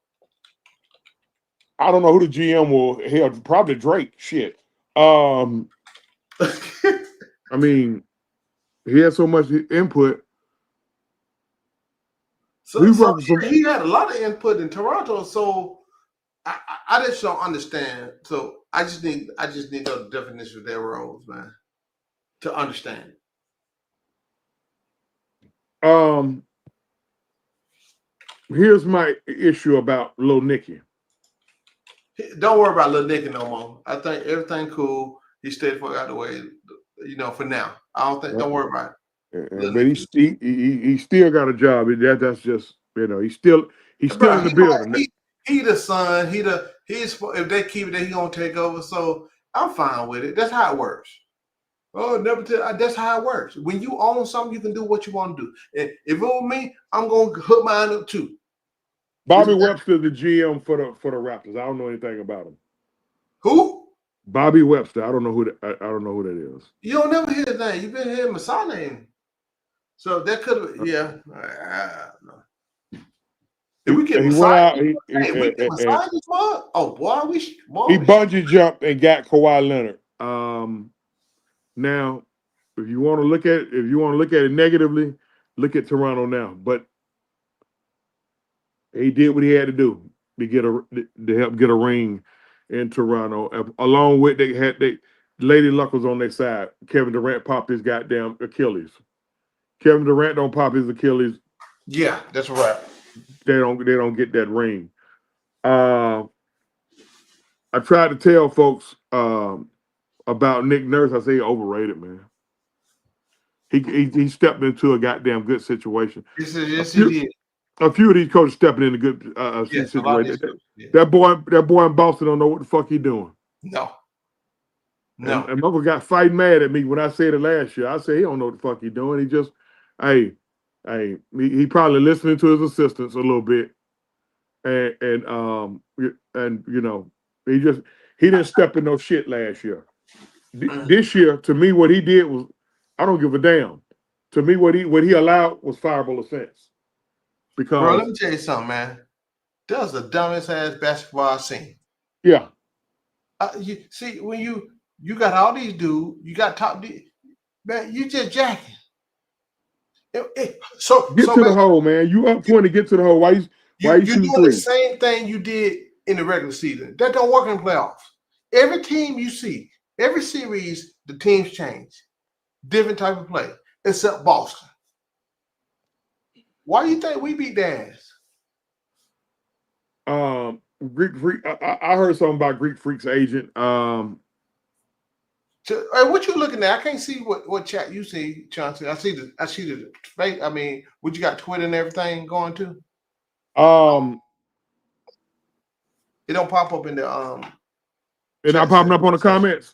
I don't know who the GM was. Hell, probably Drake. Shit. I mean, he had so much input. So he had a lot of input in Toronto. So I just don't understand. So I just need the definition of their roles, man, to understand. Here's my issue about Lil Nicky. Don't worry about Lil Nicky no more. I think everything cool. He stayed the fuck out of the way, you know, for now. I don't think. Don't worry about it. But he still got a job. That's just, you know, he's still in the building. He the son. He's if they keep it, then he gonna take over. So I'm fine with it. That's how it works. Oh, that's how it works. When you own something, you can do what you want to do. And if it were me, I'm gonna hook mine up too. Bobby Webster, the GM for the Raptors. I don't know anything about him. Who? Bobby Webster. I don't know who that is. You don't never hear his name. You've been hearing Masai name. So that could have, yeah. If we get Masai, oh boy, he bungee jumped and got Kawhi Leonard. Now, if you want to look at it negatively, look at Toronto now. But he did what he had to do to help get a ring in Toronto. Along with Lady Luck was on their side. Kevin Durant popped his goddamn Achilles. Kevin Durant don't pop his Achilles. Yeah, that's right. They don't get that ring. I tried to tell folks about Nick Nurse, I say he overrated, man. He stepped into a goddamn good situation. Yes, he did. A few of these coaches stepping in a good Yes, a lot of situation. these coaches did. That boy in Boston don't know what the fuck he doing. No. And Uncle got fighting mad at me when I said it last year. I said he don't know what the fuck he doing. He just, he probably listening to his assistants a little bit, and you know, he didn't step in no shit last year. This year, to me, what he did was, I don't give a damn. To me, what he allowed was fireable offense. Because, bro, let me tell you something, man. That was the dumbest ass basketball I've seen. Yeah. You see, when you got all these dudes, you got top, man, you just jacking. So get to the hole, man. You up 20, get to the hole. Why you shooting doing three? the same thing you did in the regular season. That don't work in the playoffs. Every team you see, every series, the teams change. Different type of play, except Boston. Why do you think we beat their ass? Greek Freak. I heard something about Greek Freak's agent. What you looking at? I can't see what chat you see, Chauncey. I see the space. I mean, what you got Twitter and everything going to? It don't pop up in the It's not popping up on the comments.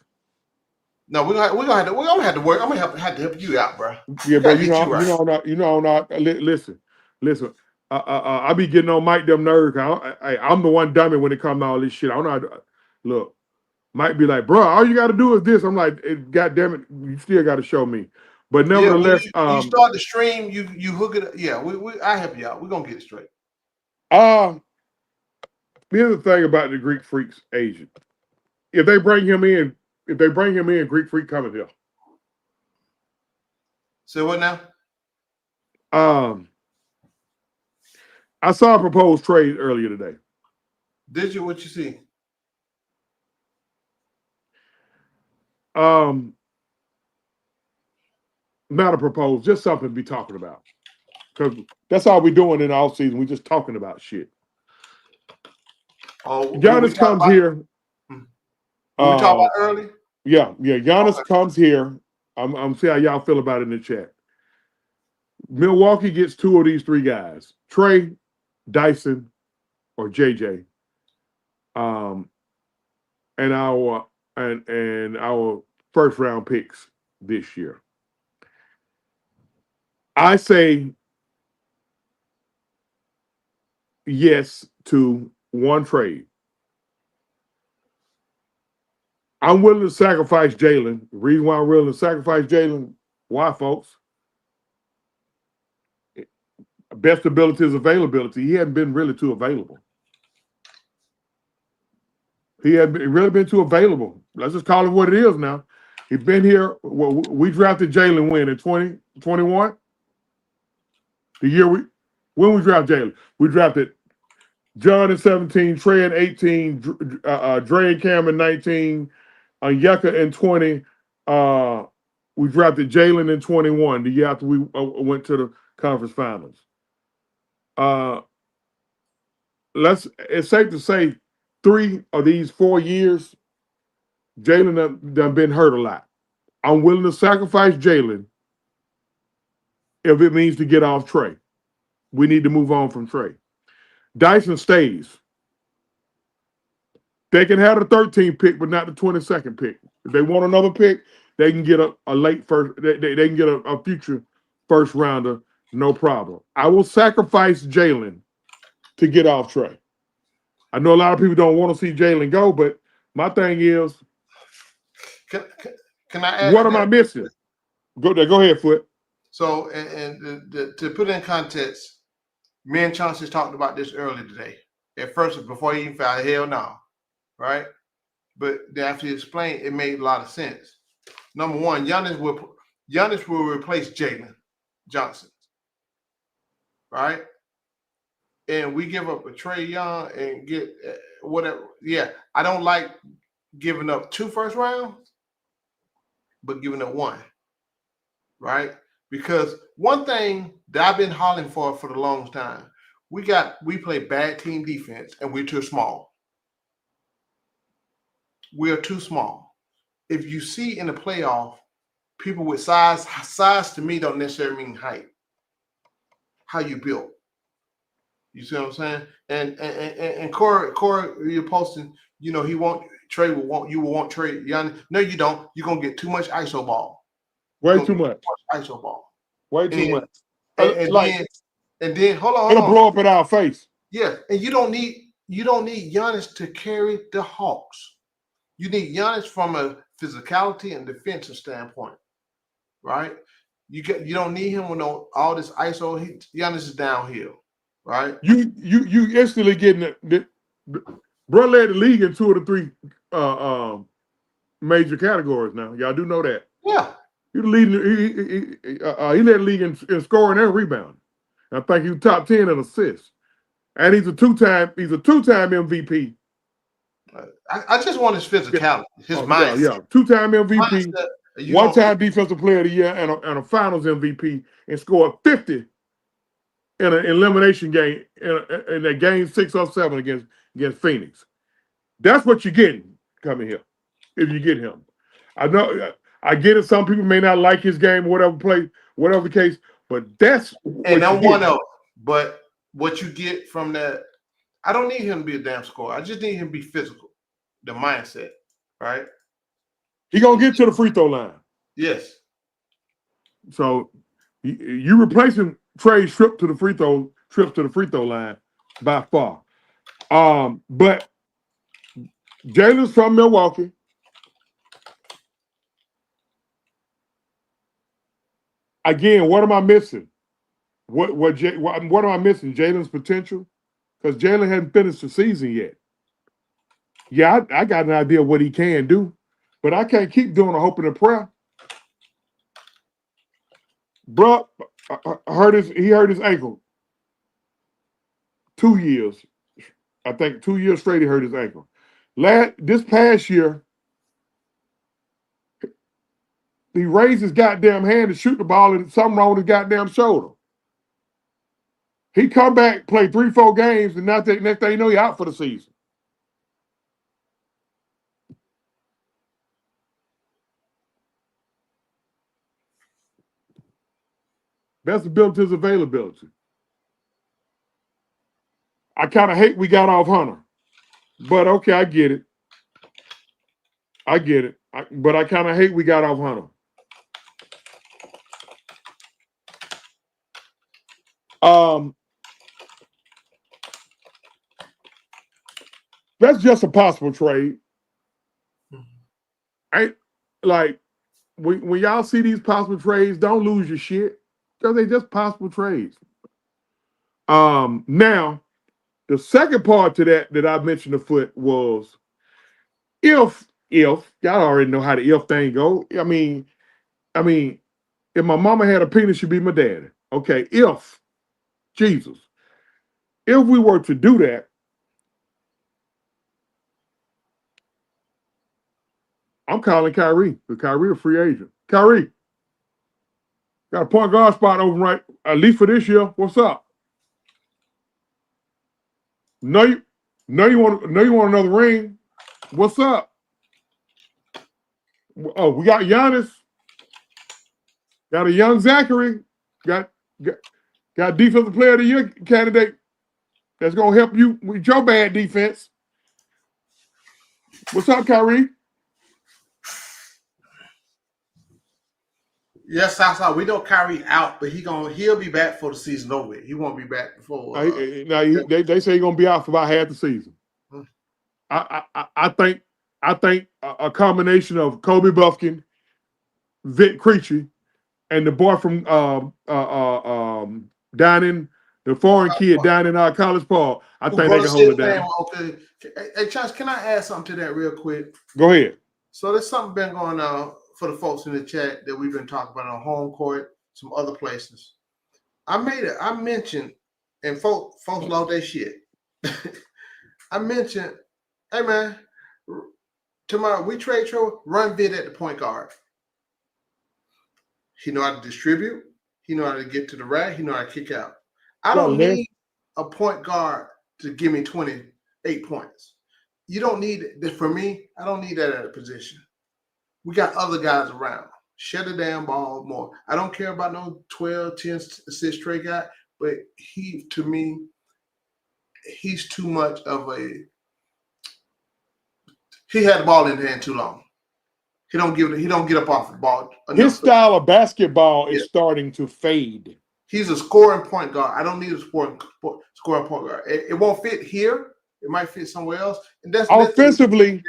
No, we're gonna have to work. I'm gonna have to help you out, bro. Yeah, but listen. I be getting on Mike them nerves. I'm the one dummy when it comes to all this shit. I don't know how to, look. Mike be like, bro, all you got to do is this. I'm like, God damn it, you still got to show me. But nevertheless, when you start the stream, you hook it up. Yeah, I help you out. We're gonna get it straight. Here's the thing about the Greek Freak's agent. If they bring him in, Greek Freak coming here. So what now? I saw a proposed trade earlier today. Did you? What you see? Not a proposal, just something to be talking about. Because that's all we're doing in the off season. We're just talking about shit. Giannis comes here. We talk about early? Yeah. Giannis comes here. I'm see how y'all feel about it in the chat. Milwaukee gets two of these three guys: Trey, Dyson, or JJ. And our first round picks this year. I say yes to one trade. I'm willing to sacrifice Jalen. The reason why I'm willing to sacrifice Jalen, why, folks? Best ability is availability. He hadn't been really too available. He had really been too available. Let's just call it what it is now. He's been here. Well, we drafted Jalen when in 2021? The year when we drafted Jalen. We drafted John in 17, Trey in 18, Dre and Cam in 19, Onyeka in 20. We drafted Jalen in 21, the year after we went to the conference finals. It's safe to say 3 of these 4 years, Jalen done been hurt a lot. I'm willing to sacrifice Jalen if it means to get off Trey. We need to move on from Trey. Dyson stays. They can have the 13th pick, but not the 22nd pick. If they want another pick, they can get a late first. They can get a future first rounder, no problem. I will sacrifice Jalen to get off Trey. I know a lot of people don't want to see Jalen go, but my thing is, can I add? What am I missing? Go ahead, Foot. So, and to put it in context, me and Chauncey talked about this earlier today. At first, before he even found hell no, right? But then after he explained, it made a lot of sense. Number one, Giannis will replace Jalen Johnson, right? And we give up a Trey Young and get whatever. Yeah, I don't like giving up 2 first rounds, but giving up 1, right? Because one thing that I've been hollering for the longest time, we play bad team defense and we're too small. We are too small. if you see in the playoff, people with size to me don't necessarily mean height. How you built. You see what I'm saying? And Corey, you're posting, you know, Trey will want Trey. No, you don't. You're gonna get too much ISO ball. Way too much. ISO ball. Way too much. And then hold on. It'll blow up in our face. Yeah, and you don't need Giannis to carry the Hawks. You need Giannis from a physicality and defensive standpoint, right? You don't need him with all this ISO. Giannis is downhill, right? You instantly getting the bro led the league in 2 of the 3 major categories now. Y'all do know that. Yeah. He led the league in scoring and rebounding. I think he was top 10 in assists. And he's a two-time MVP. I just want his physicality, his mindset. Yeah. 2-time MVP, 1-time defensive player of the year, and a finals MVP, and scored 50 in an elimination game in that game 6 or 7 against Phoenix. That's what you're getting coming here if you get him. I know I get it. Some people may not like his game, whatever the case, but that's and I'm one of. But what you get from that, I don't need him to be a damn scorer. I just need him to be physical, the mindset, right? He gonna get to the free throw line. Yes. So you replacing Trey's trip to the free throw line by far. But Jalen's from Milwaukee. Again, what am I missing? What am I missing? Jalen's potential? Because Jalen hasn't finished the season yet. Yeah, I got an idea of what he can do, but I can't keep doing a hope and a prayer. Bro, he hurt his ankle. 2 years. I think 2 years straight he hurt his ankle. This past year, he raised his goddamn hand to shoot the ball and something wrong with his goddamn shoulder. He come back, play 3-4 games, and next thing you know, he's out for the season. Best ability is availability. I kind of hate we got off Hunter. But okay, I get it. But I kind of hate we got off Hunter. That's just a possible trade. When y'all see these possible trades, don't lose your shit. Because they're just possible trades. Now, the second part to that I mentioned afoot was if y'all already know how the if thing go. I mean, if my mama had a penis, she'd be my daddy. Okay, if we were to do that, I'm calling Kyrie, because Kyrie a free agent. Kyrie, got a point guard spot open right, at least for this year. What's up? No, you want another ring? What's up? Oh, we got Giannis. Got a young Zachary. Got defensive player of the year candidate that's gonna help you with your bad defense. What's up, Kyrie? Yes, we know Kyrie out, but he'll be back for the season over. He won't be back before. They say he's gonna be out for about half the season. I think a combination of Kobe Buffkin, Vic Krejci, and the boy from down in the foreign kid down in College Park. I think they can hold it down. Okay. Hey, Josh, can I add something to that real quick? Go ahead. So there's something been going on for the folks in the chat that we've been talking about on home court, some other places. I mentioned, and folks love their shit. I mentioned, hey man, tomorrow we trade run vid at the point guard. He know how to distribute. He know how to get to the rack. He know how to kick out. I don't need a point guard to give me 28 points. You don't need it. For me, I don't need that at a position. We got other guys around. Share the damn ball more. I don't care about no 12, 10 assist straight guy, but he, to me, he's too much of a. He had the ball in the hand too long. He don't get up off the ball enough. His style of basketball is starting to fade. He's a scoring point guard. I don't need a scoring point guard. It won't fit here. It might fit somewhere else. And that's offensively.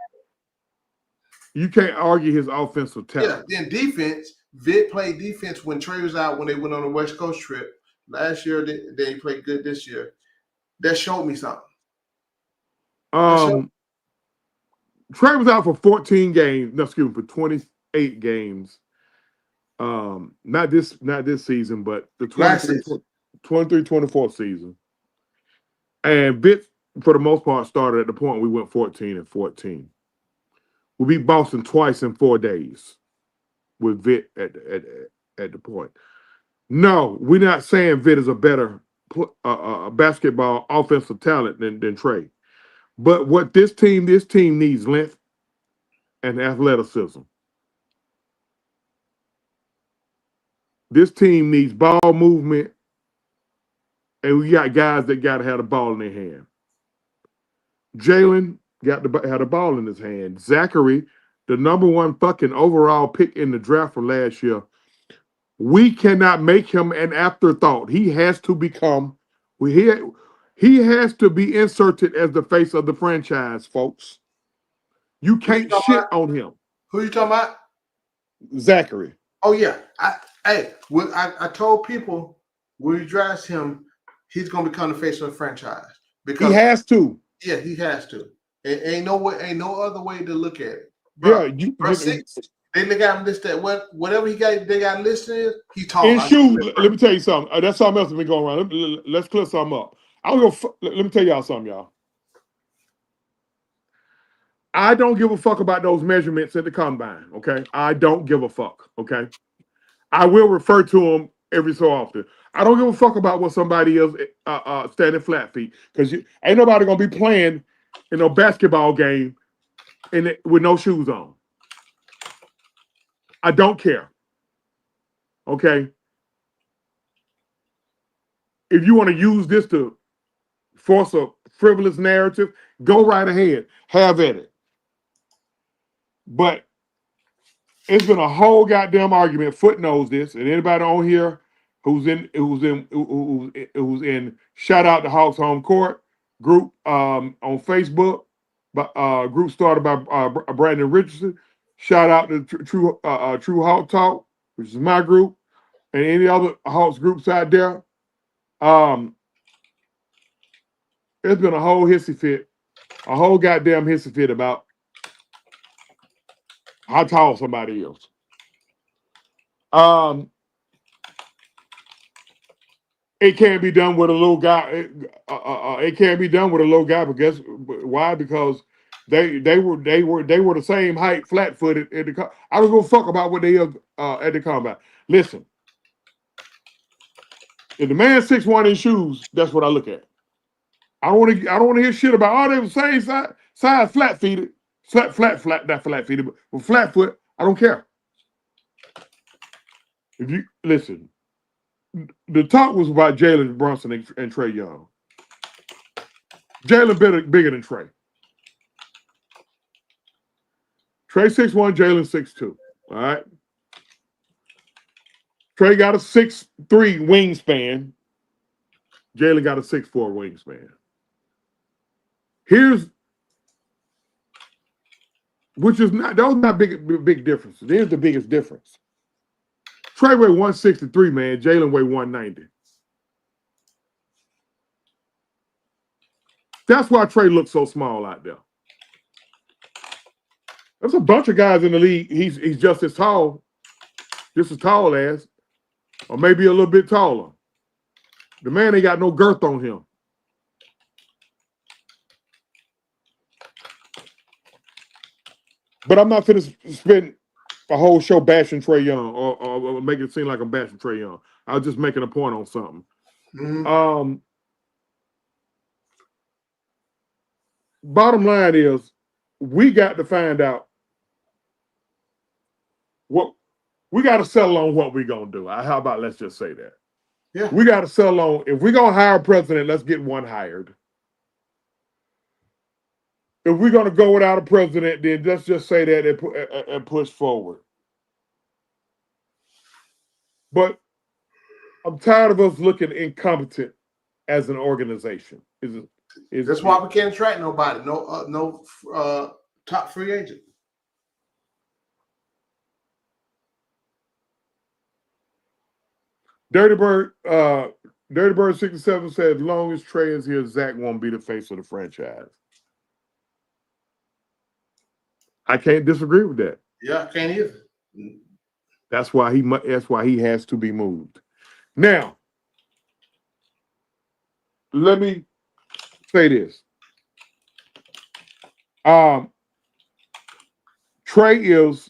You can't argue his offensive talent. Yeah. Then defense. Vic played defense when Trey was out when they went on the West Coast trip last year. Then he played good this year. That showed me something. Trey was out for 14 games. No, excuse me, for 28 games. Not this season, but the 23-24 season. And Vic, for the most part, started at the point we went 14-14. We beat Boston twice in 4 days with Vic at the point. No, we're not saying Vic is a better basketball offensive talent than Trey. But what this team needs length and athleticism. This team needs ball movement, and we got guys that got to have the ball in their hand. Jalen had the ball in his hand. Zachary, the #1 fucking overall pick in the draft from last year, we cannot make him an afterthought. He has to become. He has to be inserted as the face of the franchise, folks. You can't shit on him. Who you talking about? Zachary. Oh yeah. I told people when we draft him, he's gonna become the face of the franchise because he has to. Yeah, he has to. Ain't no other way to look at it. Bro, they got him listed. Whatever they got listed, he talking. In shoes, let me tell you something. That's something else that's been going around. Let's clear something up. Let me tell y'all something, y'all. I don't give a fuck about those measurements at the combine, okay? I don't give a fuck, okay? I will refer to them every so often. I don't give a fuck about what somebody else standing flat feet because ain't nobody gonna be playing in a basketball game with no shoes on. I don't care. Okay? If you want to use this to force a frivolous narrative, go right ahead. Have at it. But it's been a whole goddamn argument. Foot knows this, and anybody on here who's in shout out to Hawks Home Court group on Facebook, group started by Brandon Richardson. Shout out to True Hawk Talk, which is my group, and any other Hawks groups out there. There's been a whole goddamn hissy fit about how tall somebody is. It can't be done with a little guy. It can't be done with a little guy. But guess why? Because they were the same height, flat-footed. I don't give a fuck about what they are at the combine. Listen, if the man 6'1" in shoes, that's what I look at. I don't want to hear shit about they were same size, flat-footed, not flat-footed, but flat foot. I don't care. If you listen, the talk was about Jalen Brunson and Trey Young. Jalen bigger than Trey. Trey 6'1", Jalen 6'2". All right. Trey got a 6'3" wingspan. Jalen got a 6'4" wingspan. Those not big differences. Here's the biggest difference. Trey weighed 163, man. Jalen weighed 190. That's why Trey looks so small out there. There's a bunch of guys in the league. He's just as tall as, or maybe a little bit taller. The man ain't got no girth on him. But I'm not finna spend a whole show bashing Trey Young or make it seem like I'm bashing Trey Young. I was just making a point on something. Mm-hmm. Bottom line is, we got to find out what we got to settle on what we're gonna do. How about let's just say that. Yeah. We got to settle on if we're gonna hire a president, let's get one hired. If we're gonna go without a president, then let's just say that and push forward. But I'm tired of us looking incompetent as an organization. That's why we can't attract nobody. No top free agent. Dirty Bird 67 said, as long as Trey is here, Zach won't be the face of the franchise. I can't disagree with that. Yeah, I can't either. That's why he has to be moved. Now, let me say this. Trey is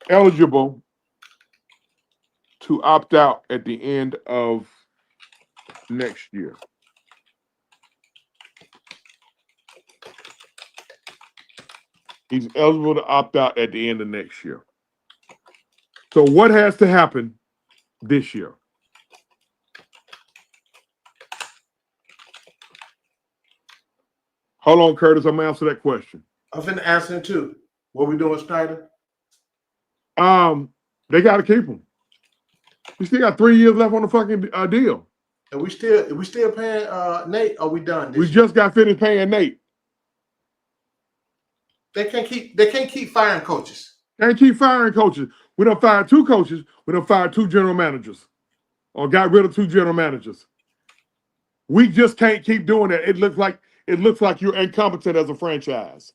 eligible to opt out at the end of next year. He's eligible to opt out at the end of next year. So what has to happen this year? Hold on, Curtis. I'm gonna answer that question. I'm finna answer it too. What we doing, Snyder? They got to keep him. We still got 3 years left on the fucking deal. And we still paying Nate? Or we done? We just got finished paying Nate. They can't keep firing coaches. Can't keep firing coaches. We done fired 2 coaches. We done fired 2 general managers, or got rid of 2 general managers. We just can't keep doing that. It looks like you're incompetent as a franchise.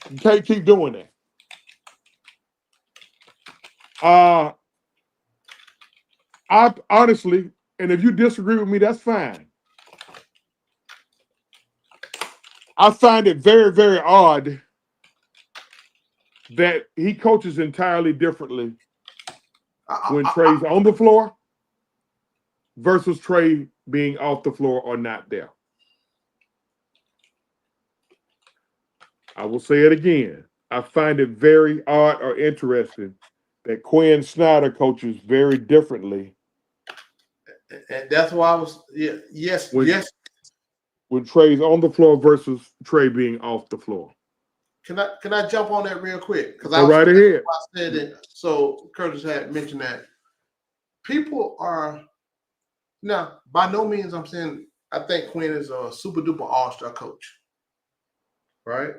You can't keep doing that. I honestly, and if you disagree with me, that's fine. I find it very, very odd that he coaches entirely differently when Trey's on the floor versus Trey being off the floor or not there. I will say it again. I find it very odd or interesting that Quinn Snyder coaches very differently. And that's why I was yes. When Trey's on the floor versus Trey being off the floor. Can I jump on that real quick? Because Go right ahead. I said it. So Curtis had mentioned that people are now by no means I'm saying I think Quinn is a super duper all-star coach, right?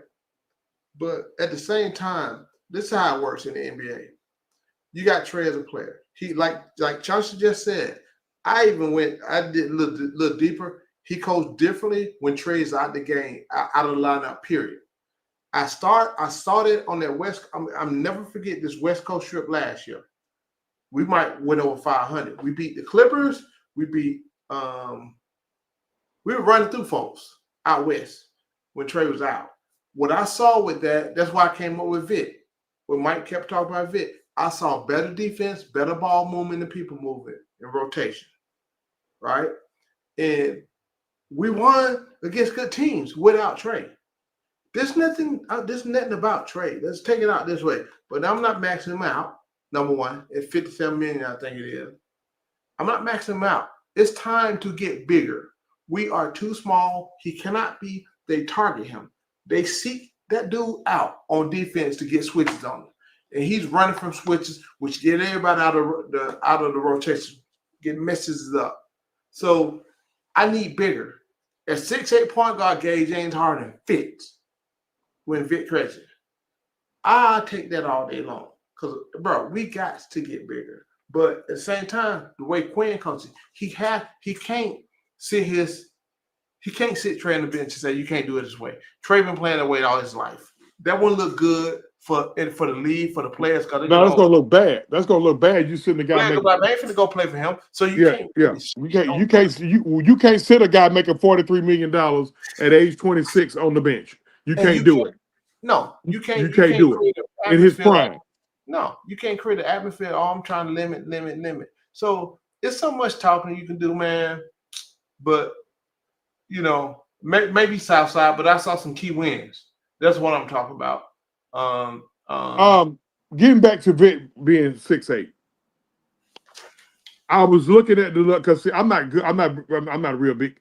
But at the same time, this is how it works in the NBA. You got Trey as a player. He like Chauncey just said. I did a little deeper. He coached differently when Trey's out the game, out of the lineup. Period. I started on that West. I'm never forget this West Coast trip last year. We might win over 500. We beat the Clippers. We beat. We were running through folks out west when Trey was out. What I saw with that's why I came up with Vic. When Mike kept talking about Vic, I saw better defense, better ball movement, and people moving in rotation, right? And we won against good teams without Trey. There's nothing about Trey. Let's take it out this way. But I'm not maxing him out. Number one, at $57 million, I think it is. I'm not maxing him out. It's time to get bigger. We are too small. He cannot be. They target him. They seek that dude out on defense to get switches on him. And he's running from switches, which get everybody out of the rotation, get messes up. So I need bigger. At 6'8" point guard, James Harden fits when Vic Crescent. I'll take that all day long. Because, bro, we got to get bigger. But at the same time, the way Quinn coaches, he can't sit Trey on the bench and say, you can't do it this way. Trey been playing that way all his life. That wouldn't look good for the league, for the players. No, that's gonna look bad. That's gonna look bad. You sitting the guy. I ain't finna go play for him. So you can't sit a guy making $43 million at age 26 on the bench. You can't do it. No, you can't. You can't do it in his prime. No, you can't create an atmosphere. Oh, I'm trying to limit. So it's so much talking you can do, man. But you know, maybe Southside, but I saw some key wins. That's what I'm talking about. Getting back to Vic being 6'8", I was looking at the look because I'm not good. I'm not a real big.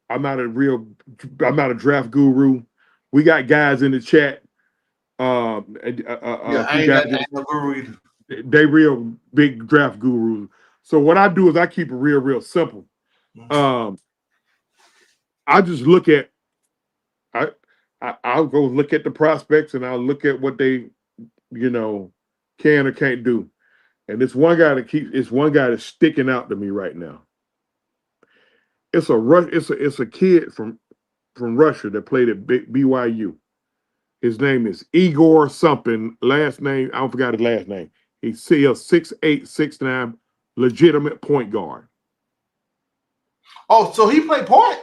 I'm not a draft guru. We got guys in the chat. Yeah, A I few ain't guys. that no guru either. They real big draft gurus. So what I do is I keep it real simple. I just look at I'll go look at the prospects and I'll look at what they can or can't do. And it's one guy that's sticking out to me right now. It's a kid from Russia that played at BYU. His name is Igor something. Last name, I forgot his last name. He's a 6'8", 6'9", legitimate point guard. Oh, so he played point?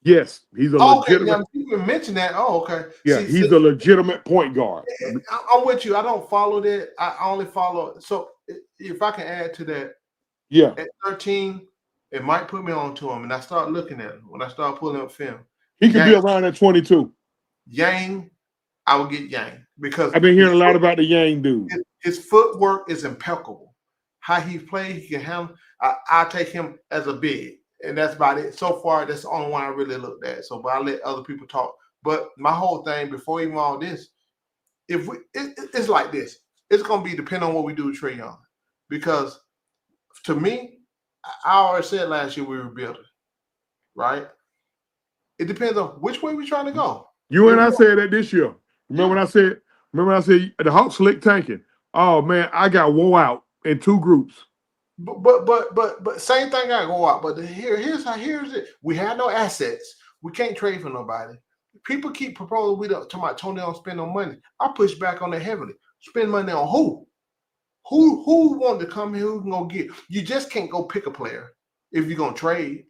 Yes, he's a legitimate. Okay, you didn't mention that. Oh, okay. Yeah, he's a legitimate point guard. I'm with you. I don't follow that. I only follow. So if I can add to that, yeah, at 13, it might put me on to him, and I start looking at him when I start pulling up film. He could be around at 22. Yang, I would get Yang because I've been hearing a lot about the Yang dude. His footwork is impeccable. How he plays, he can handle. I take him as a big. And that's about it. So far, that's the only one I really looked at. So, but I let other people talk. But my whole thing, before even all this, it's like this. It's going to be depending on what we do with Trae Young. Because to me, I already said last year we were building, right? It depends on which way we're trying to go. You and I said that this year. Remember when I said the Hawks slick tanking? Oh man, I got wore out in two groups. But same thing I go out. But here's it. We have no assets. We can't trade for nobody. People keep proposing we don't talking about Tony don't spend no money. I push back on that heavily. Spend money on who? Who wanted to come here? Who can go get? You just can't go pick a player if you're gonna trade.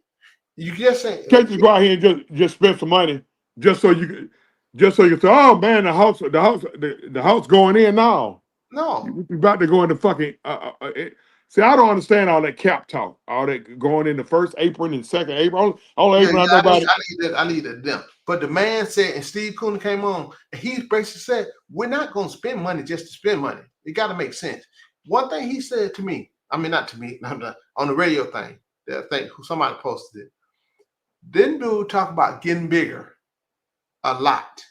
You just can't just go out here and just spend some money just so you can say, oh man, the house going in now. No, we're about to go into fucking. See, I don't understand all that cap talk, all that going in the first apron and second apron. All apron, I need that them. But the man said, and Steve Cooney came on, and he basically said, we're not going to spend money just to spend money. It got to make sense. One thing he said to me, I mean, not to me, on the radio thing, that I think somebody posted it. Then dude talk about getting bigger a lot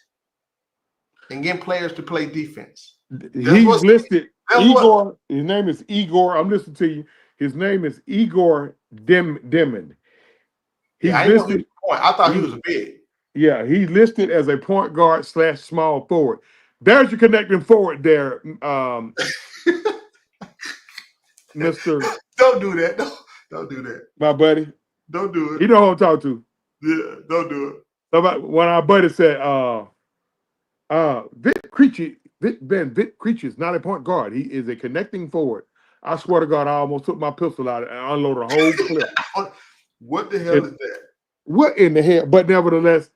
and getting players to play defense. He's listed. Igor, his name is Igor. I'm listening to you. His name is Igor Demon. I listed. I thought he was a big. Yeah, he's listed as a point guard / small forward. There's your connecting forward there, Mister. Don't do that. Don't do that, my buddy. Don't do it. You know who I'm talking to. Yeah, don't do it. When our buddy said, Vic Creechy is not a point guard. He is a connecting forward. I swear to God, I almost took my pistol out and unloaded a whole clip. What the hell is that? What in the hell? But nevertheless,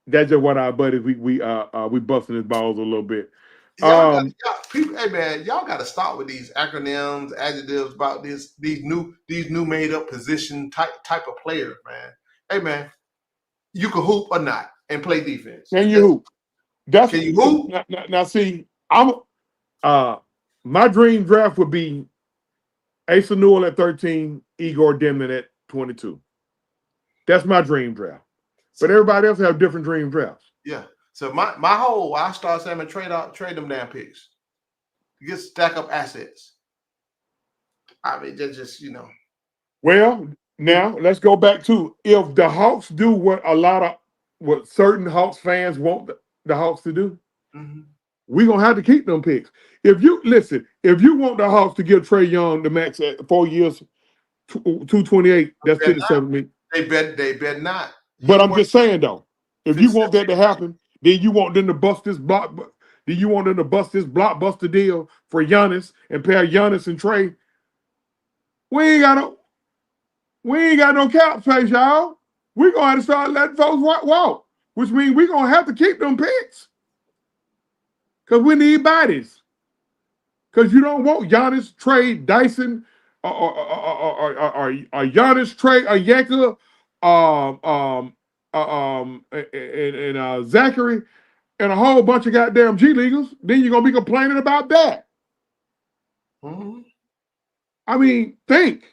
that's just what our buddies we busting his balls a little bit. People, hey man, y'all got to stop with these acronyms, adjectives about these new made up position type of players, man. Hey man, you can hoop or not and play defense. Can you hoop? Can you hoop? Now see, my dream draft would be Asa Newell at 13, Igor Demon at 22. That's my dream draft. But everybody else have different dream drafts. Yeah. So my whole, I start saying, trade them damn picks. You get stack up assets. I mean, just Well, now let's go back to if the Hawks do what certain Hawks fans want the Hawks to do, we're gonna have to keep them picks. If you want the Hawks to give Trae Young the max at 4 years, 228, that's $57 million. They bet not. But I'm just saying though, if you want that to happen, then you want them to bust this block. Do you want them to bust this blockbuster deal for Giannis and pair Giannis and Trae? We ain't got no cap space, y'all. We're gonna have to start letting folks walk, which means we're gonna have to keep them picks. Because we need bodies. Because you don't want Giannis, Trae, Dyson, or Giannis, Trae, or Yanka, and Zachary, and a whole bunch of goddamn G leaguers, then you're gonna be complaining about that. Mm-hmm. I mean, think.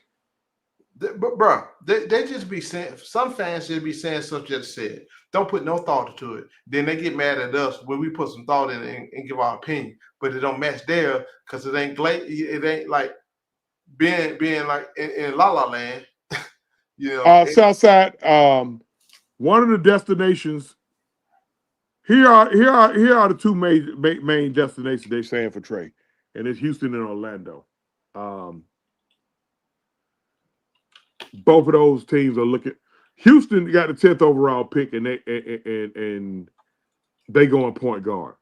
But bro, they just be saying, some fans just be saying stuff just said. Don't put no thought into it. Then they get mad at us when we put some thought in it and give our opinion, but it don't match theirs because it ain't it ain't like being like in La La Land. You know, Southside, one of the destinations. Here are the two main destinations they're saying for Trey, and it's Houston and Orlando. Both of those teams are looking. Houston got the 10th overall pick, and they go on point guard.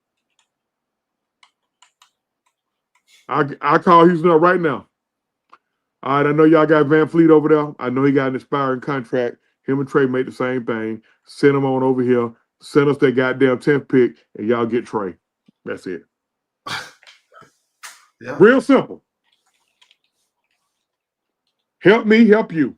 I call Houston up right now. All right, I know y'all got Van Fleet over there. I know he got an expiring contract. Him and Trey made the same thing. Send him on over here. Send us that goddamn 10th pick, and y'all get Trey. That's it. Yeah. Real simple. Help me, help you.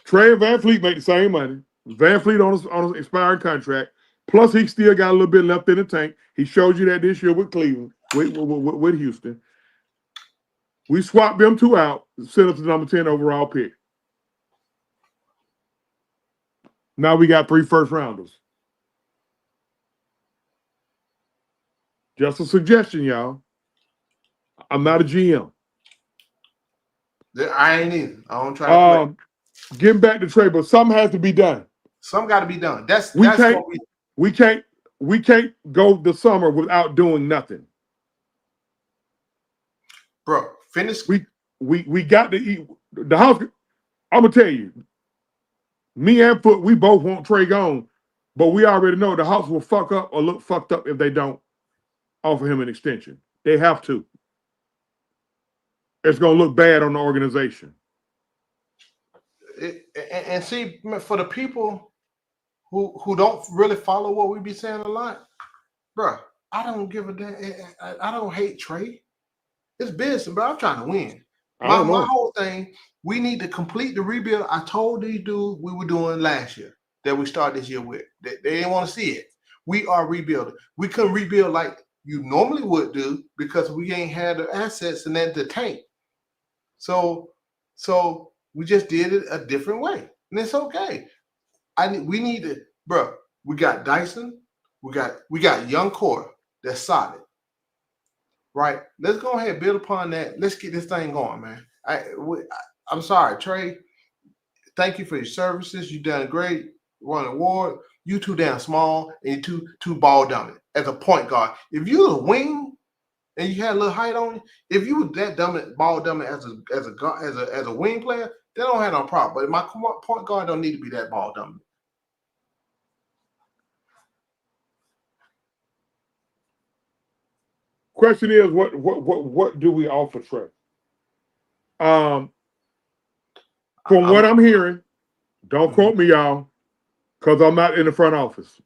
Trey and Van Fleet make the same money. Van Fleet on his expiring contract. Plus, he still got a little bit left in the tank. He showed you that this year with Cleveland, with Houston. We swapped them two out, sent us the number 10 overall pick. Now we got 3 first rounders. Just a suggestion, y'all. I'm not a GM. I ain't either. I don't try to play. Getting back to Trey, but something has to be done. Something got to be done. We can't go the summer without doing nothing. Bro, finish. We got to eat the house. I'm gonna tell you, me and Foot, we both want Trey gone, but we already know the house will fuck up or look fucked up if they don't offer him an extension. They have to. It's gonna look bad on the organization. And see, for the people who don't really follow what we be saying a lot, bro, I don't give a damn. I don't hate Trey. It's business, bro. I'm trying to win. My whole thing, we need to complete the rebuild. I told these dudes we were doing last year that we started this year with. They didn't want to see it. We are rebuilding. We couldn't rebuild like you normally would do because we ain't had the assets and then the tank. So we just did it a different way, and it's okay. We need to, bro. We got Dyson. We got young core that's solid. Right. Let's go ahead and build upon that. Let's get this thing going, man. I'm sorry, Trey. Thank you for your services. You've done great. Won an award. You too damn small and you too ball dominant as a point guard. If you was a wing and you had a little height on you, if you was that dominant, ball dominant as a wing player, they don't have no problem. But my point guard don't need to be that ball dominant. Question is, what do we offer Trey? From what I'm hearing, don't quote me, y'all, because I'm not in the front office.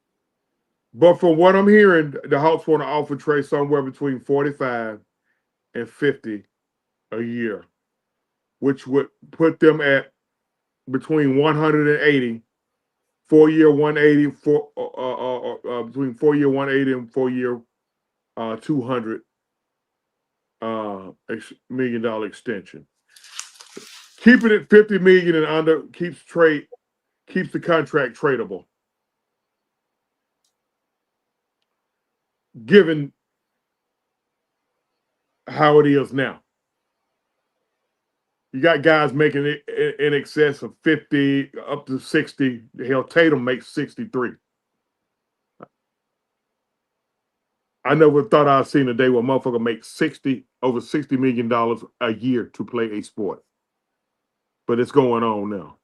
But from what I'm hearing, the Hawks want to offer Trey somewhere between 45 and 50 a year, which would put them at between 180, 4-year 180, between 4-year 180 and 4-year $200 million extension. Keeping it $50 million and under keeps the contract tradable. Given how it is now. You got guys making it in excess of 50 up to 60. Hell, Tatum makes 63. I never thought I'd seen a day where a motherfucker makes over $60 million a year to play a sport. But it's going on now.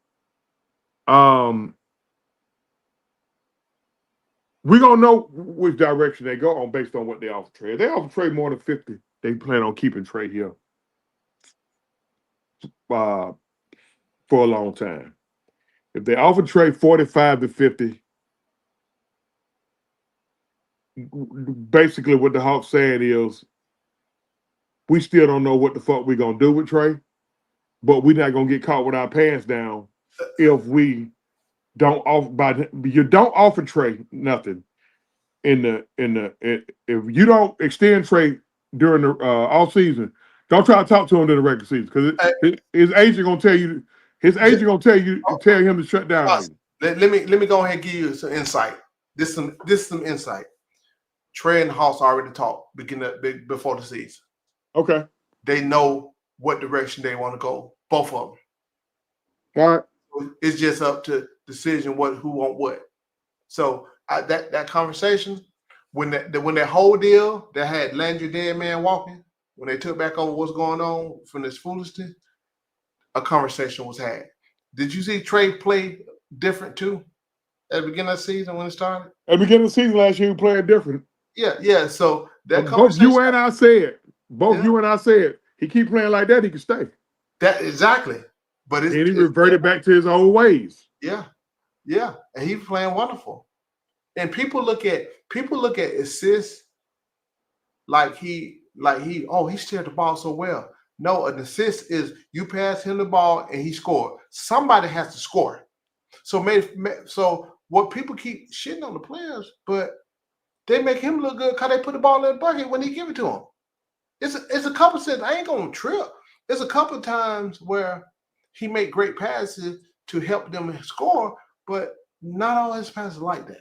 We're going to know which direction they go on based on what they offer Trey. If they offer Trey more than 50, they plan on keeping Trey here for a long time. If they offer Trey 45 to 50, basically what the Hawks saying is we still don't know what the fuck we're going to do with Trey, but we're not gonna get caught with our pants down if we don't offer. You don't offer Trey nothing if you don't extend Trey during the off season. Don't try to talk to him during the regular season because his agent gonna tell you. His agent gonna tell him to shut down. Let me go ahead and give you some insight. This is some insight. Trey and Hoss already talked before the season. Okay. They know what direction they want to go. Both of them. All right. It's just up to decision who want what. So that conversation when that whole deal that had Landry dead man walking, when they took back over what's going on from this foolishness, a conversation was had. Did you see Trey play different too at the beginning of the season when it started? At the beginning of the season last year, he played different. Yeah. So that both you and I said, he keep playing like that, he can stay. That exactly. But he reverted back to his old ways. Yeah. And he's playing wonderful. And people look at assists like he steered the ball so well. No, an assist is you pass him the ball and he scored. Somebody has to score. So what people keep shitting on the players, but they make him look good because they put the ball in the bucket when he give it to him. It's a couple of I ain't gonna trip. It's a couple of times where he make great passes to help them score, but not all his passes like that.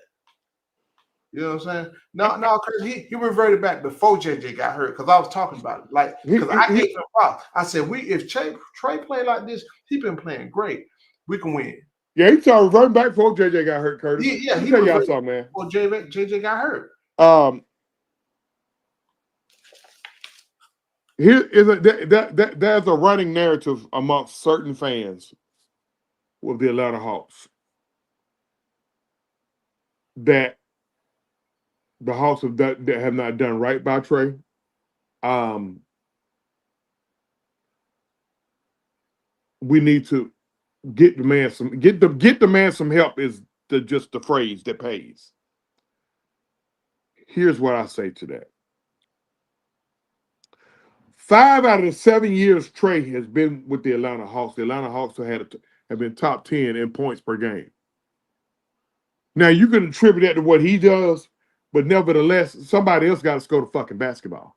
You know what I'm saying? No, because he reverted back before JJ got hurt. Because I was talking about it, because I gave him props. I said, if Trey play like this, he been playing great. We can win. Yeah, he started reverting back before JJ got hurt, Curtis. He tell y'all something, man. Before JJ got hurt. There's a running narrative amongst certain fans with the Atlanta Hawks that the Hawks have not done right by Trey. We need to get the man some help is just the phrase that pays. Here's what I say to that. 5 out of the 7 years Trey has been with the Atlanta Hawks have been top 10 in points per game. Now you can attribute that to what he does, but nevertheless, somebody else got to score the fucking basketball.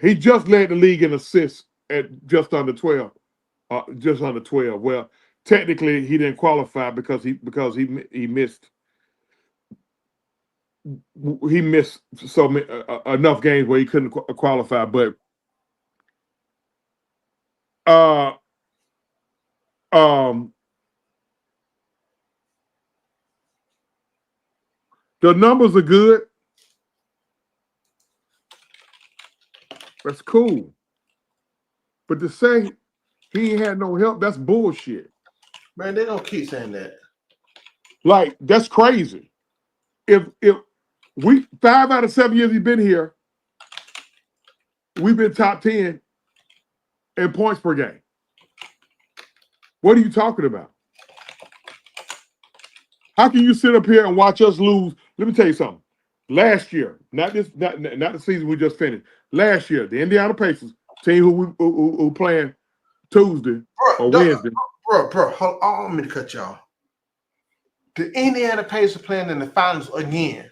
He just led the league in assists at just under 12. Well, technically he didn't qualify because he missed enough games where he couldn't qualify. But the numbers are good. That's cool. But to say he ain't had no help, that's bullshit. Man, they don't keep saying that. Like, that's crazy. If 5 out of 7 years he's been here, we've been top 10 in points per game. What are you talking about? How can you sit up here and watch us lose? Let me tell you something. Last year, not the season we just finished. Last year, the Indiana Pacers team who playing Tuesday or Wednesday. Bro, hold on, I'm gonna cut y'all. The Indiana Pacers playing in the finals again.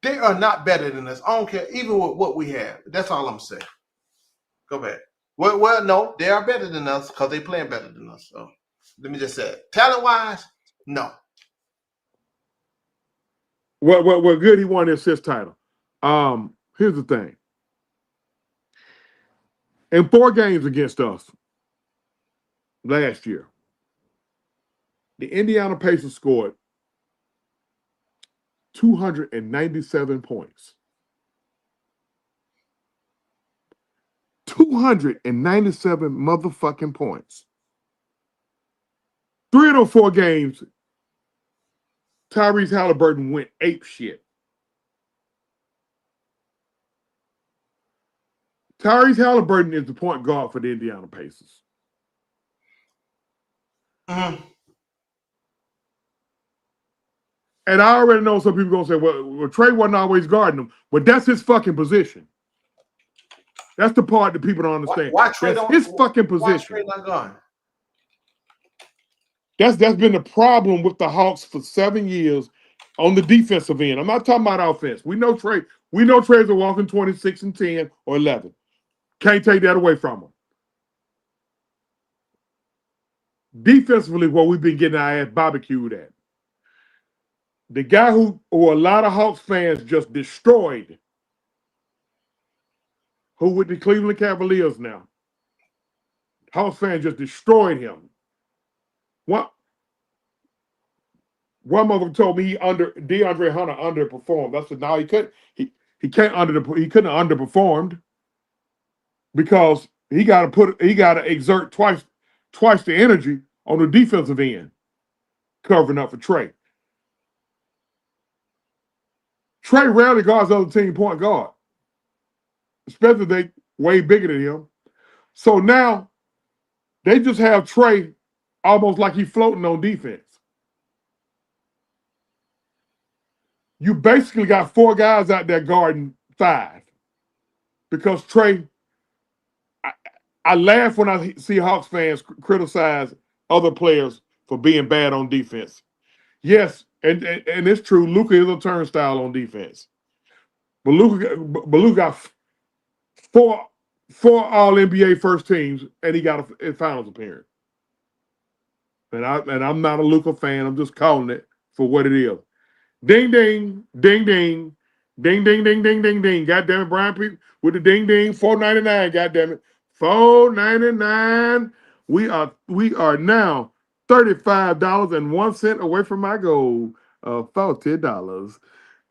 They are not better than us. I don't care, even with what we have. That's all I'm saying. Go back. Well, no, they are better than us because they playing better than us. So let me just say it. Talent-wise, no. Well, good. He won the assist title. Here's the thing. In 4 games against us last year, the Indiana Pacers scored 297 points. 297 motherfucking points. 3 of those 4 games, Tyrese Halliburton went ape shit. Tyrese Halliburton is the point guard for the Indiana Pacers. Mm-hmm. And I already know some people going to say, well, Trey wasn't always guarding him. But that's his fucking position. That's the part that people don't understand. Why Trey That's his fucking position. Why Trey not gone? That's been the problem with the Hawks for 7 years on the defensive end. I'm not talking about offense. We know Trey. We know Trey's a walking 26 and 10 or 11. Can't take that away from him. Defensively, what we've been getting our ass barbecued at. The guy who a lot of Hawks fans just destroyed, who with the Cleveland Cavaliers now. Hawks fans just destroyed him. One motherfucker told me DeAndre Hunter underperformed. I said, no, he couldn't. He couldn't have underperformed because he got to exert twice the energy on the defensive end, covering up for Trey. Trey rarely guards the other team point guard, especially if they way bigger than him. So now they just have Trey almost like he's floating on defense. You basically got 4 guys out there guarding 5 because Trey. I laugh when I see Hawks fans criticize other players for being bad on defense. Yes, and it's true. Luka is a turnstile on defense, but Luka got 4 All NBA first teams, and he got a finals appearance. And I'm not a Luka fan. I'm just calling it for what it is. Ding ding ding ding ding ding ding ding ding ding. Goddamn it, Brian P with the ding ding. $4.99. Goddamn it. $4.99. We are now $35.01 away from my goal of $40.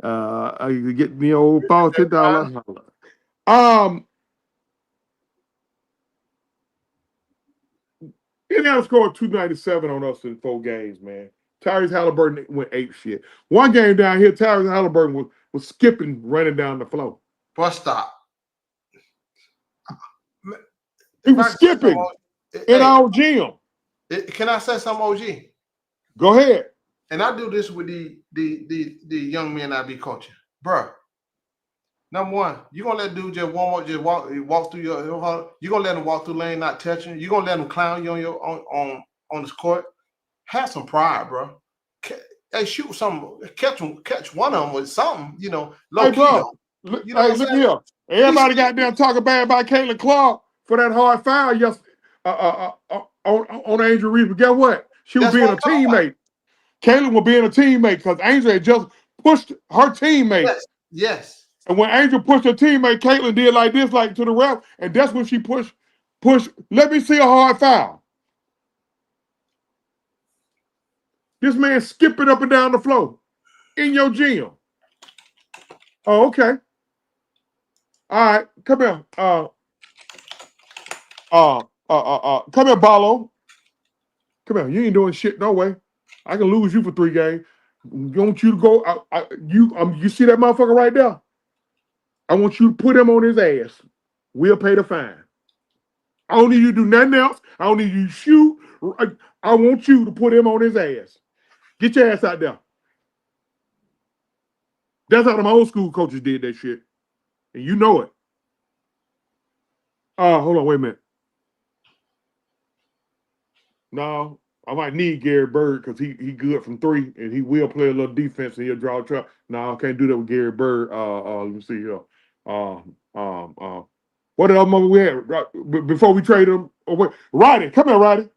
I can get me old $40. Indiana scored 297 on us in 4 games, man. Tyrese Halliburton went ape shit. One game down here, Tyrese Halliburton was skipping, running down the floor. Bus stop. He was skipping in our gym. Can I say something, OG? Go ahead. And I do this with the young men I be coaching. Bruh, number one, you gonna let dude just warm up, just walk through your you gonna let him walk through lane, not touching. You gonna let him clown you on this court. Have some pride, bro. Hey, shoot some, catch one of them with something, low hey, key. Bro, look here. Everybody got there talking bad about Caitlin Clark for that hard foul on Angel Reese. But guess what? She was being a teammate. Caitlin was being a teammate because Angel had just pushed her teammate. Yes. And when Angel pushed her teammate, Caitlin did like this, like to the ref, and that's when she pushed. Let me see a hard foul. This man skipping up and down the floor in your gym. Oh, okay. All right, come here. Come here, Ballo. Come here. You ain't doing shit no way. I can lose you for 3 games. I want you to go. You see that motherfucker right there? I want you to put him on his ass. We'll pay the fine. I don't need you to do nothing else. I don't need you to shoot. I want you to put him on his ass. Get your ass out there. That's how them old school coaches did that shit. And you know it. Hold on, wait a minute. No, I might need Gary Bird because he good from 3 and he will play a little defense and he'll draw a trap. No, I can't do that with Gary Bird. Let me see here. What else we had before we traded him? Oh, wait, Roddy, come here, Roddy.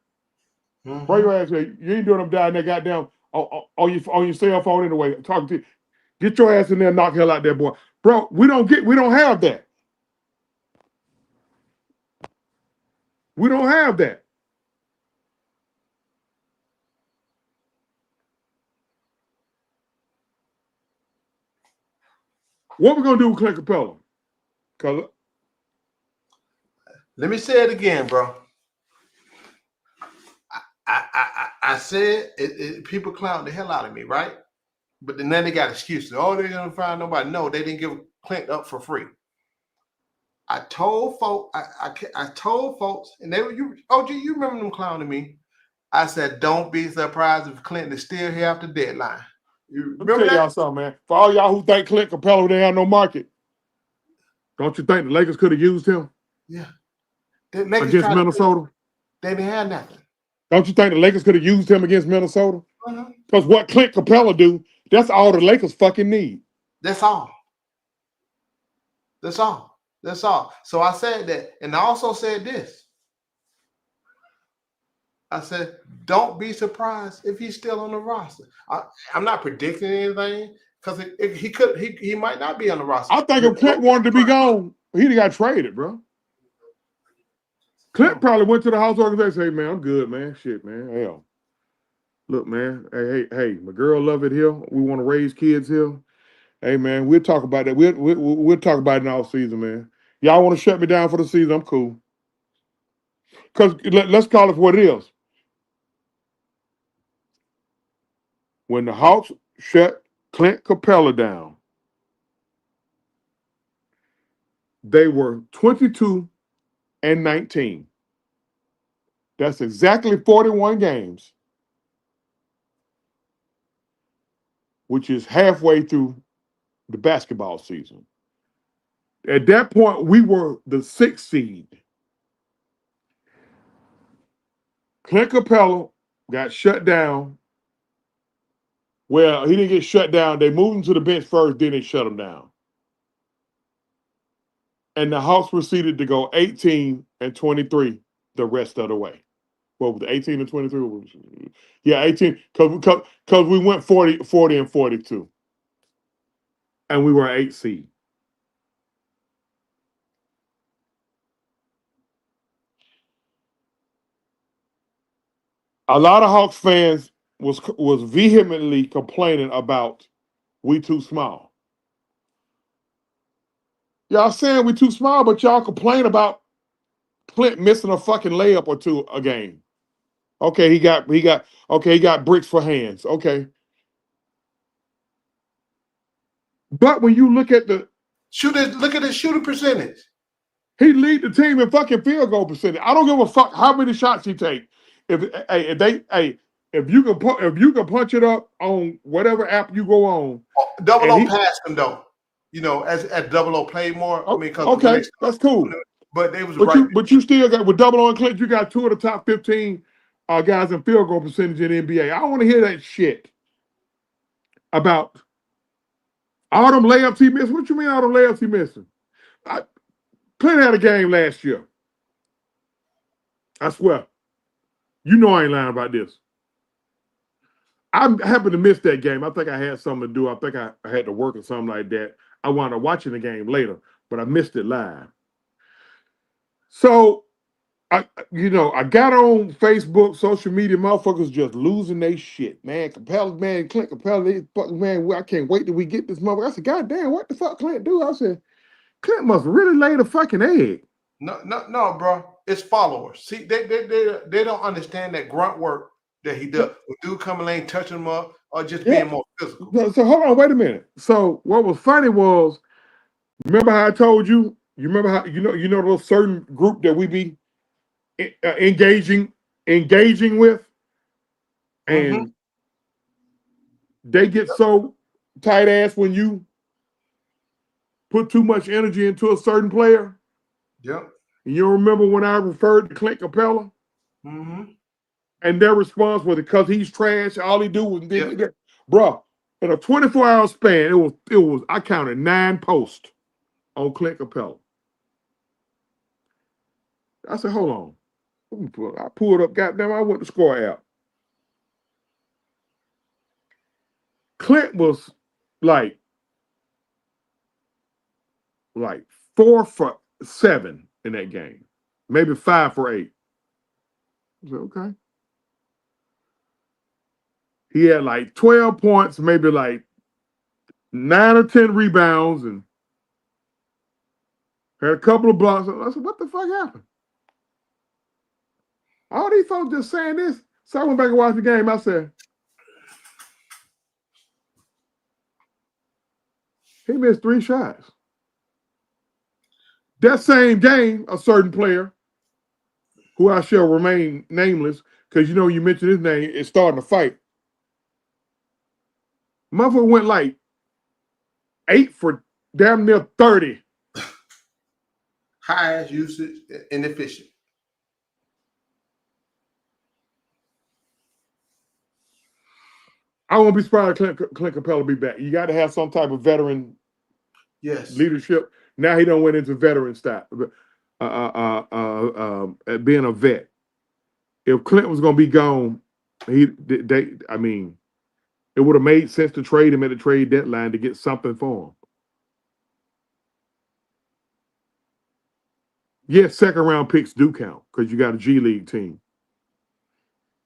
Mm-hmm. Why your ass here? You ain't doing them down there, goddamn on your cell phone anyway. Talking to you. Get your ass in there and knock hell out there, boy. Bro, we don't have that. We don't have that. What we gonna do with Clint Capella? Let me say it again, bro. I said people clown the hell out of me, right? But then they got excuses. Oh, they're gonna find nobody. No, they didn't give Clint up for free. I told folks, I told folks, and they were you remember them clowning me. I said, don't be surprised if Clinton is still here after deadline. You remember Let me tell y'all something, man. For all y'all who think Clint Capella didn't have no market, don't you think the Lakers could have used him? Yeah. The Lakers against tried to Minnesota? they didn't have nothing. Don't you think the Lakers could have used him against Minnesota? Mm-hmm. Because what Clint Capella do, that's all the Lakers fucking need. That's all. That's all. That's all. So I said that, and I also said this. I said, don't be surprised if he's still on the roster. I'm not predicting anything because he might not be on the roster. I think if Clint wanted to be gone, he'd have got traded, bro. Clint probably went to the house organization and said, hey, man, I'm good, man. Shit, man. Hell. Look, man. Hey, my girl love it here. We want to raise kids here. Hey, man, we'll talk about that. We'll talk about it in all season, man. Y'all want to shut me down for the season? I'm cool. Because let's call it for what it is. When the Hawks shut Clint Capella down, they were 22-19. That's exactly 41 games, which is halfway through the basketball season. At that point, we were the 6th seed. Clint Capella got shut down. Well, he didn't get shut down. They moved him to the bench first, then they shut him down. And the Hawks proceeded to go 18-23 the rest of the way. What was it, 18-23? Yeah, 18, because we went 40-42. And we were an 8th seed. A lot of Hawks fans was vehemently complaining about we too small. Y'all saying we too small, but y'all complain about Clint missing a fucking layup or two a game. Okay, he got bricks for hands. Okay. But when you look at the look at his shooting percentage. He lead the team in fucking field goal percentage. I don't give a fuck how many shots he take. If you can punch it up on whatever app you go on. Double O passed him though. You know, as Double O played more. I mean, okay, that's cool. But they was but you still got with Double O and Clint, you got 2 of the top 15 guys in field goal percentage in the NBA. I don't want to hear that shit about all them layups he missed. What you mean all them layups he missing? Clint had a game last year. I swear. You know I ain't lying about this. I happened to miss that game. I think I had something to do. I think I had to work or something like that. I wound up watching the game later, but I missed it live. So, I got on Facebook, social media, motherfuckers just losing their shit, man. Capella, man, Clint Capella, man, I can't wait till we get this motherfucker. I said, God damn, what the fuck Clint do? I said, Clint must really lay the fucking egg. No, bro. It's followers. See, they don't understand that grunt work that he does. With dude coming lane, touching him up, or just being more physical. So hold on, wait a minute. So what was funny was, remember how I told you? You remember how you know those certain group that we be engaging with, and they get so tight ass when you put too much energy into a certain player. Yep. You remember when I referred to Clint Capella? Mm-hmm. And their response was because he's trash. All he do was bro. In a 24-hour span, it was. I counted 9 posts on Clint Capella. I said, hold on. I pulled up. Goddamn, I went to score out. Clint was like 4 for 7 in that game, maybe 5 for 8. I said, okay. He had like 12 points, maybe like 9 or 10 rebounds, and had a couple of blocks. I said, what the fuck happened? All these folks just saying this. So I went back and watched the game. I said, he missed 3 shots. That same game, a certain player, who I shall remain nameless, because you mentioned his name, is starting to fight. Motherfucker went like 8 for damn near 30. high ass usage, inefficient. I won't be surprised if Clint Capella be back. You got to have some type of veteran leadership. Now he don't went into veteran style, being a vet. If Clint was going to be gone, I mean, it would have made sense to trade him at the trade deadline to get something for him. Yes, second round picks do count because you got a G League team.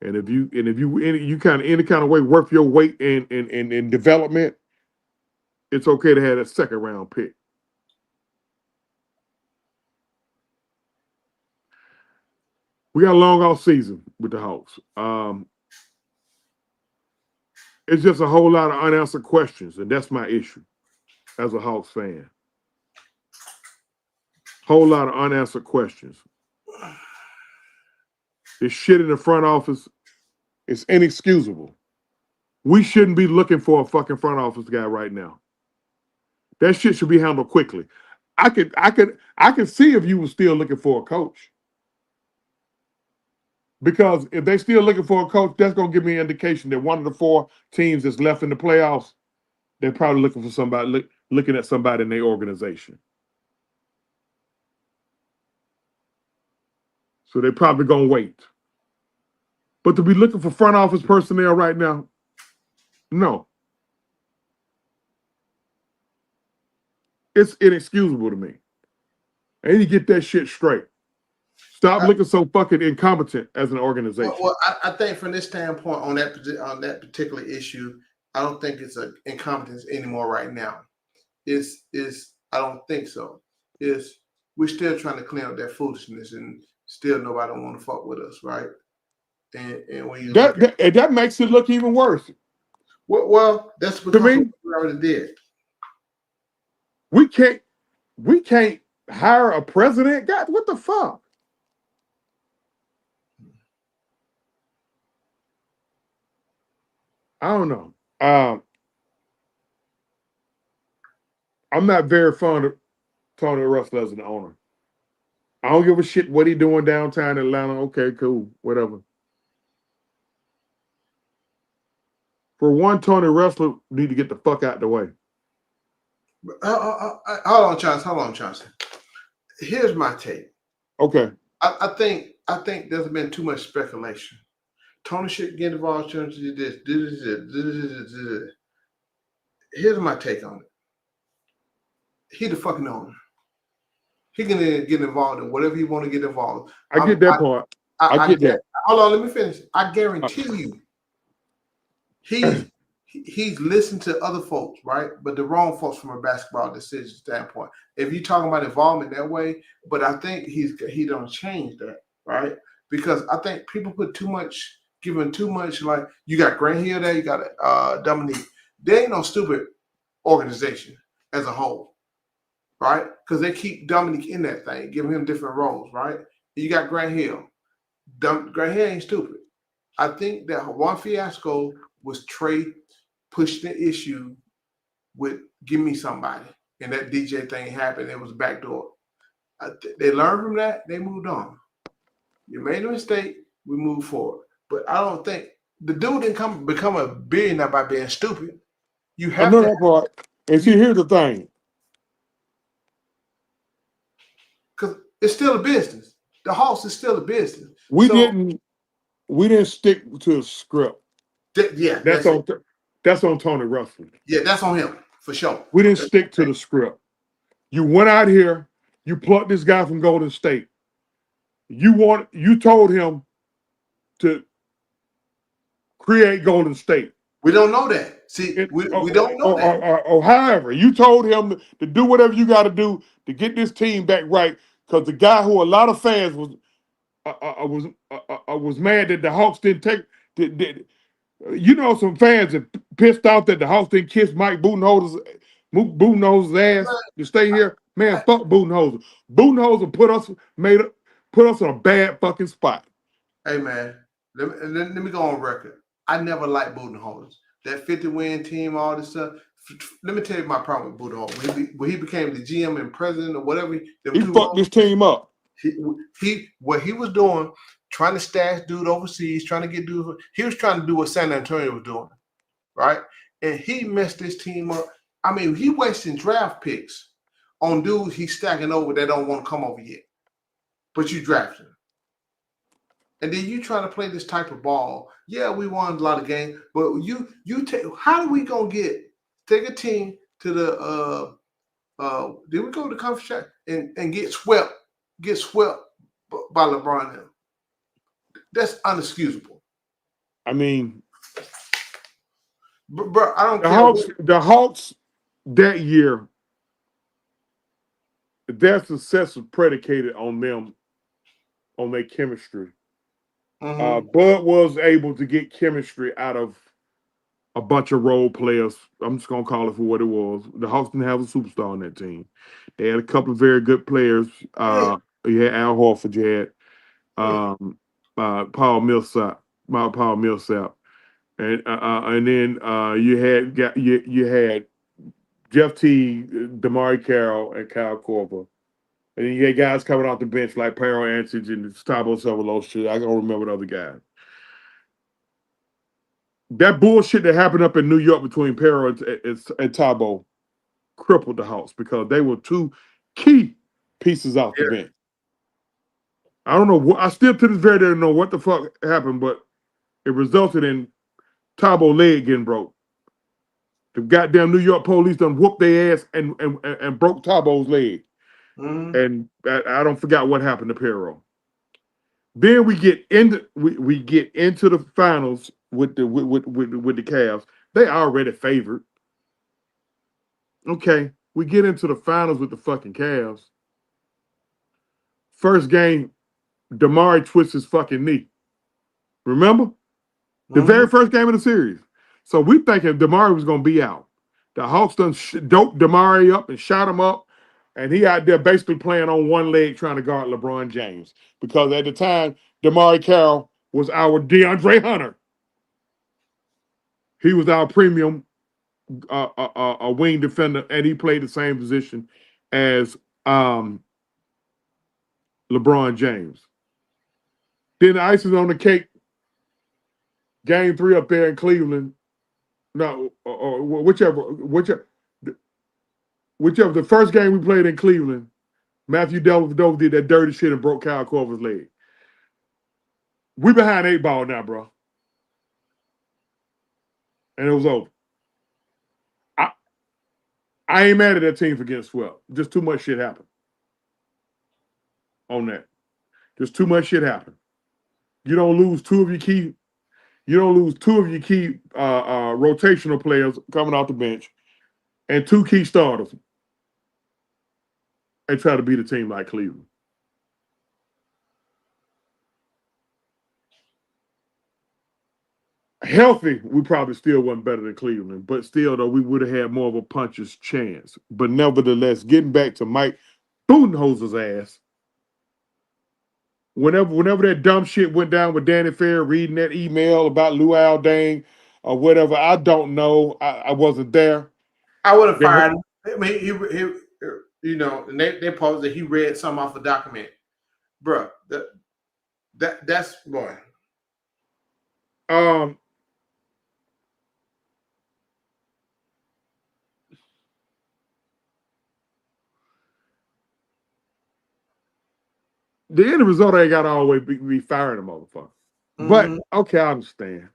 And if you kind of any kind of way worth your weight in development, it's okay to have that second round pick. We got a long off season with the Hawks. It's just a whole lot of unanswered questions, and that's my issue as a Hawks fan. Whole lot of unanswered questions. This shit in the front office is inexcusable. We shouldn't be looking for a fucking front office guy right now. That shit should be handled quickly. I could see if you were still looking for a coach. Because if they're still looking for a coach, that's going to give me an indication that one of the 4 teams that's left in the playoffs, they're probably looking for somebody, looking at somebody in their organization. So they're probably going to wait. But to be looking for front office personnel right now, no. It's inexcusable to me. And you get that shit straight. Stop looking so fucking incompetent as an organization. Well, I think from this standpoint on that particular issue, I don't think it's an incompetence anymore right now. I don't think so. We're still trying to clean up that foolishness, and still nobody don't want to fuck with us, right? And when you that makes it look even worse. Well, that's because we already did. We can't hire a president. God, what the fuck? I don't know. I'm not very fond of Tony Russell as an owner. I don't give a shit what he doing downtown Atlanta. Okay, cool, whatever. For one, Tony Russell need to get the fuck out the way. Hold on, Chauncey. Here's my take. Okay. I think there's been too much speculation. Tony should get involved. This. Here's my take on it. He the fucking owner. He can get involved in whatever he want to get involved. I get that part. I get that. Hold on, let me finish. I guarantee you, he's listened to other folks, right? But the wrong folks from a basketball decision standpoint. If you're talking about involvement that way, but I think he don't change that, right? Because I think people put giving too much. Like you got Grant Hill there, you got Dominique. They ain't no stupid organization as a whole, right? Because they keep Dominique in that thing, giving him different roles, right? You got Grant Hill. Grant Hill ain't stupid. I think that one fiasco was Trey pushing the issue with give me somebody, and that DJ thing happened. It was backdoor. They learned from that. They moved on. You made a mistake. We move forward. But I don't think the dude didn't become a billionaire by being stupid. You have to. That part. And see, here's the thing. Because it's still a business. The Hawks is still a business. We didn't stick to a script. That's on Tony Russell. Yeah, that's on him for sure. We didn't stick to the script. You went out here, you plucked this guy from Golden State. You told him to create Golden State. We don't know that. See, we don't know that. Or however, you told him to do whatever you got to do to get this team back right. Because the guy who a lot of fans was mad that the Hawks didn't take. Some fans are pissed off that the Hawks didn't kiss Mike Budenholzer's ass to stay here. Man, fuck Budenholzer. Budenholzer put us in a bad fucking spot. Hey man, let me go on record. I never liked Budenholzer. That 50-win team, all this stuff. let me tell you my problem with Budenholzer. When he became the GM and president or whatever, he fucked this team up. What he was doing, trying to stash dude overseas, trying to get dude. He was trying to do what San Antonio was doing, right? And he messed this team up. I mean, he wasting draft picks on dudes he's stacking over that don't want to come over yet. But you drafted him. And then you try to play this type of ball. Yeah, we won a lot of games, but you take. How are we gonna take a team to the did we go to the conference chat and get swept by LeBron now? That's unexcusable. I mean, bro, I don't care. The Hawks that year, their success was predicated on them, on their chemistry. Mm-hmm. Bud was able to get chemistry out of a bunch of role players. I'm just gonna call it for what it was. The Hawks didn't have a superstar on that team. They had a couple of very good players. You had Al Horford, you had Paul Millsap, and then you had Jeff T, Damari Carroll, and Kyle Korver. And then you had guys coming off the bench like Pero Antic and Gustavo Silva. I don't remember the other guys. That bullshit that happened up in New York between Pero and Tabo crippled the Hawks because they were two key pieces off the bench. I don't know. I still to this very day don't know what the fuck happened, but it resulted in Tabo's leg getting broke. The goddamn New York police done whooped their ass and broke Tabo's leg. Mm-hmm. And I don't forget what happened to Pero. Then we get into the finals with the Cavs. They already favored. Okay, we get into the finals with the fucking Cavs. First game, Damari twists his fucking knee. Remember? The very first game of the series. So we thinking Damari was going to be out. The Hawks done doped Damari up and shot him up. And he out there basically playing on one leg trying to guard LeBron James. Because at the time, Damari Carroll was our DeAndre Hunter. He was our premium a wing defender, and he played the same position as LeBron James. Then the icing on the cake, game 3 up there in Cleveland. No, or whichever. The first game we played in Cleveland, Matthew Dellavedova did that dirty shit and broke Kyle Korver's leg. We behind 8 ball now, bro. And it was over. I ain't mad at that team for getting swept. Just too much shit happened on that. Just too much shit happened. You don't lose two of your key rotational players coming off the bench and 2 key starters and try to beat a team like Cleveland. Healthy, we probably still wasn't better than Cleveland, but still, though, we would have had more of a puncher's chance. But nevertheless, getting back to Mike Budenholzer's ass, whenever that dumb shit went down with Danny Fair reading that email about Luau Dang or whatever, I don't know. I wasn't there. I would have fired him. I mean, he and they posed that he read something off a document. Bruh, that's boy. The end result ain't got to always be firing a motherfucker. Mm-hmm. But okay, I understand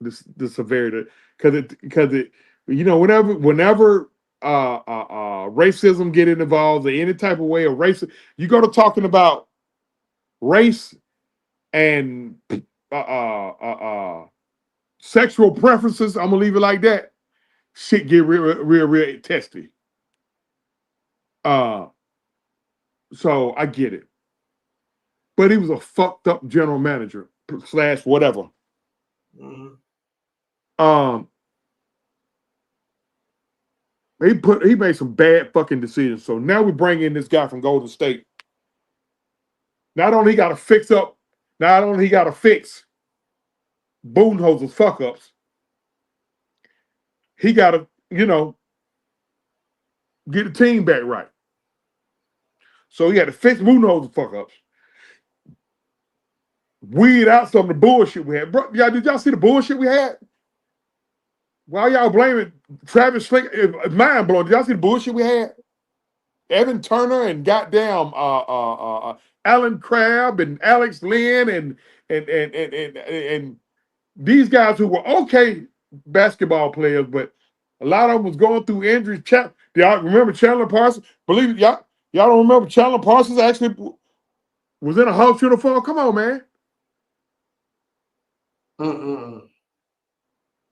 the severity because it whenever racism get involved or any type of way of race, you go to talking about race and sexual preferences. I'm gonna leave it like that. Shit get real testy. So I get it. But he was a fucked up general manager / whatever. Mm-hmm. He made some bad fucking decisions. So now we bring in this guy from Golden State. Not only he got to fix Budenholzer's fuck ups, he got to, get the team back right. So he had to fix Budenholzer fuck-ups. Weed out some of the bullshit we had. Bro, did y'all see the bullshit we had? Why y'all blaming Travis Slick? It's mind blowing. Did y'all see the bullshit we had? Evan Turner and goddamn Alan Crabb and Alex Lynn and these guys who were okay basketball players, but a lot of them was going through injuries. Y'all remember Chandler Parsons? Believe it, y'all don't remember Chandler Parsons actually was in a Hawks uniform? Come on, man.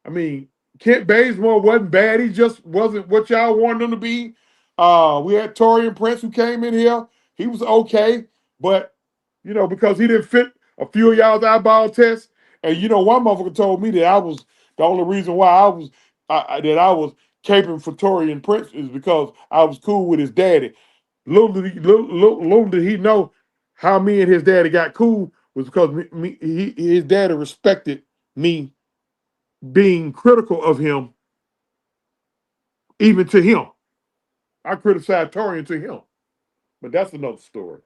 I mean, Kent Bazemore wasn't bad. He just wasn't what y'all wanted him to be. We had Torian Prince who came in here. He was okay, but because he didn't fit a few of y'all's eyeball tests. And one motherfucker told me that I was the only reason why I was caping for Torian Prince is because I was cool with his daddy. Little did he know how me and his daddy got cool was because his daddy respected me being critical of him, even to him. I criticized Torian to him, but that's another story.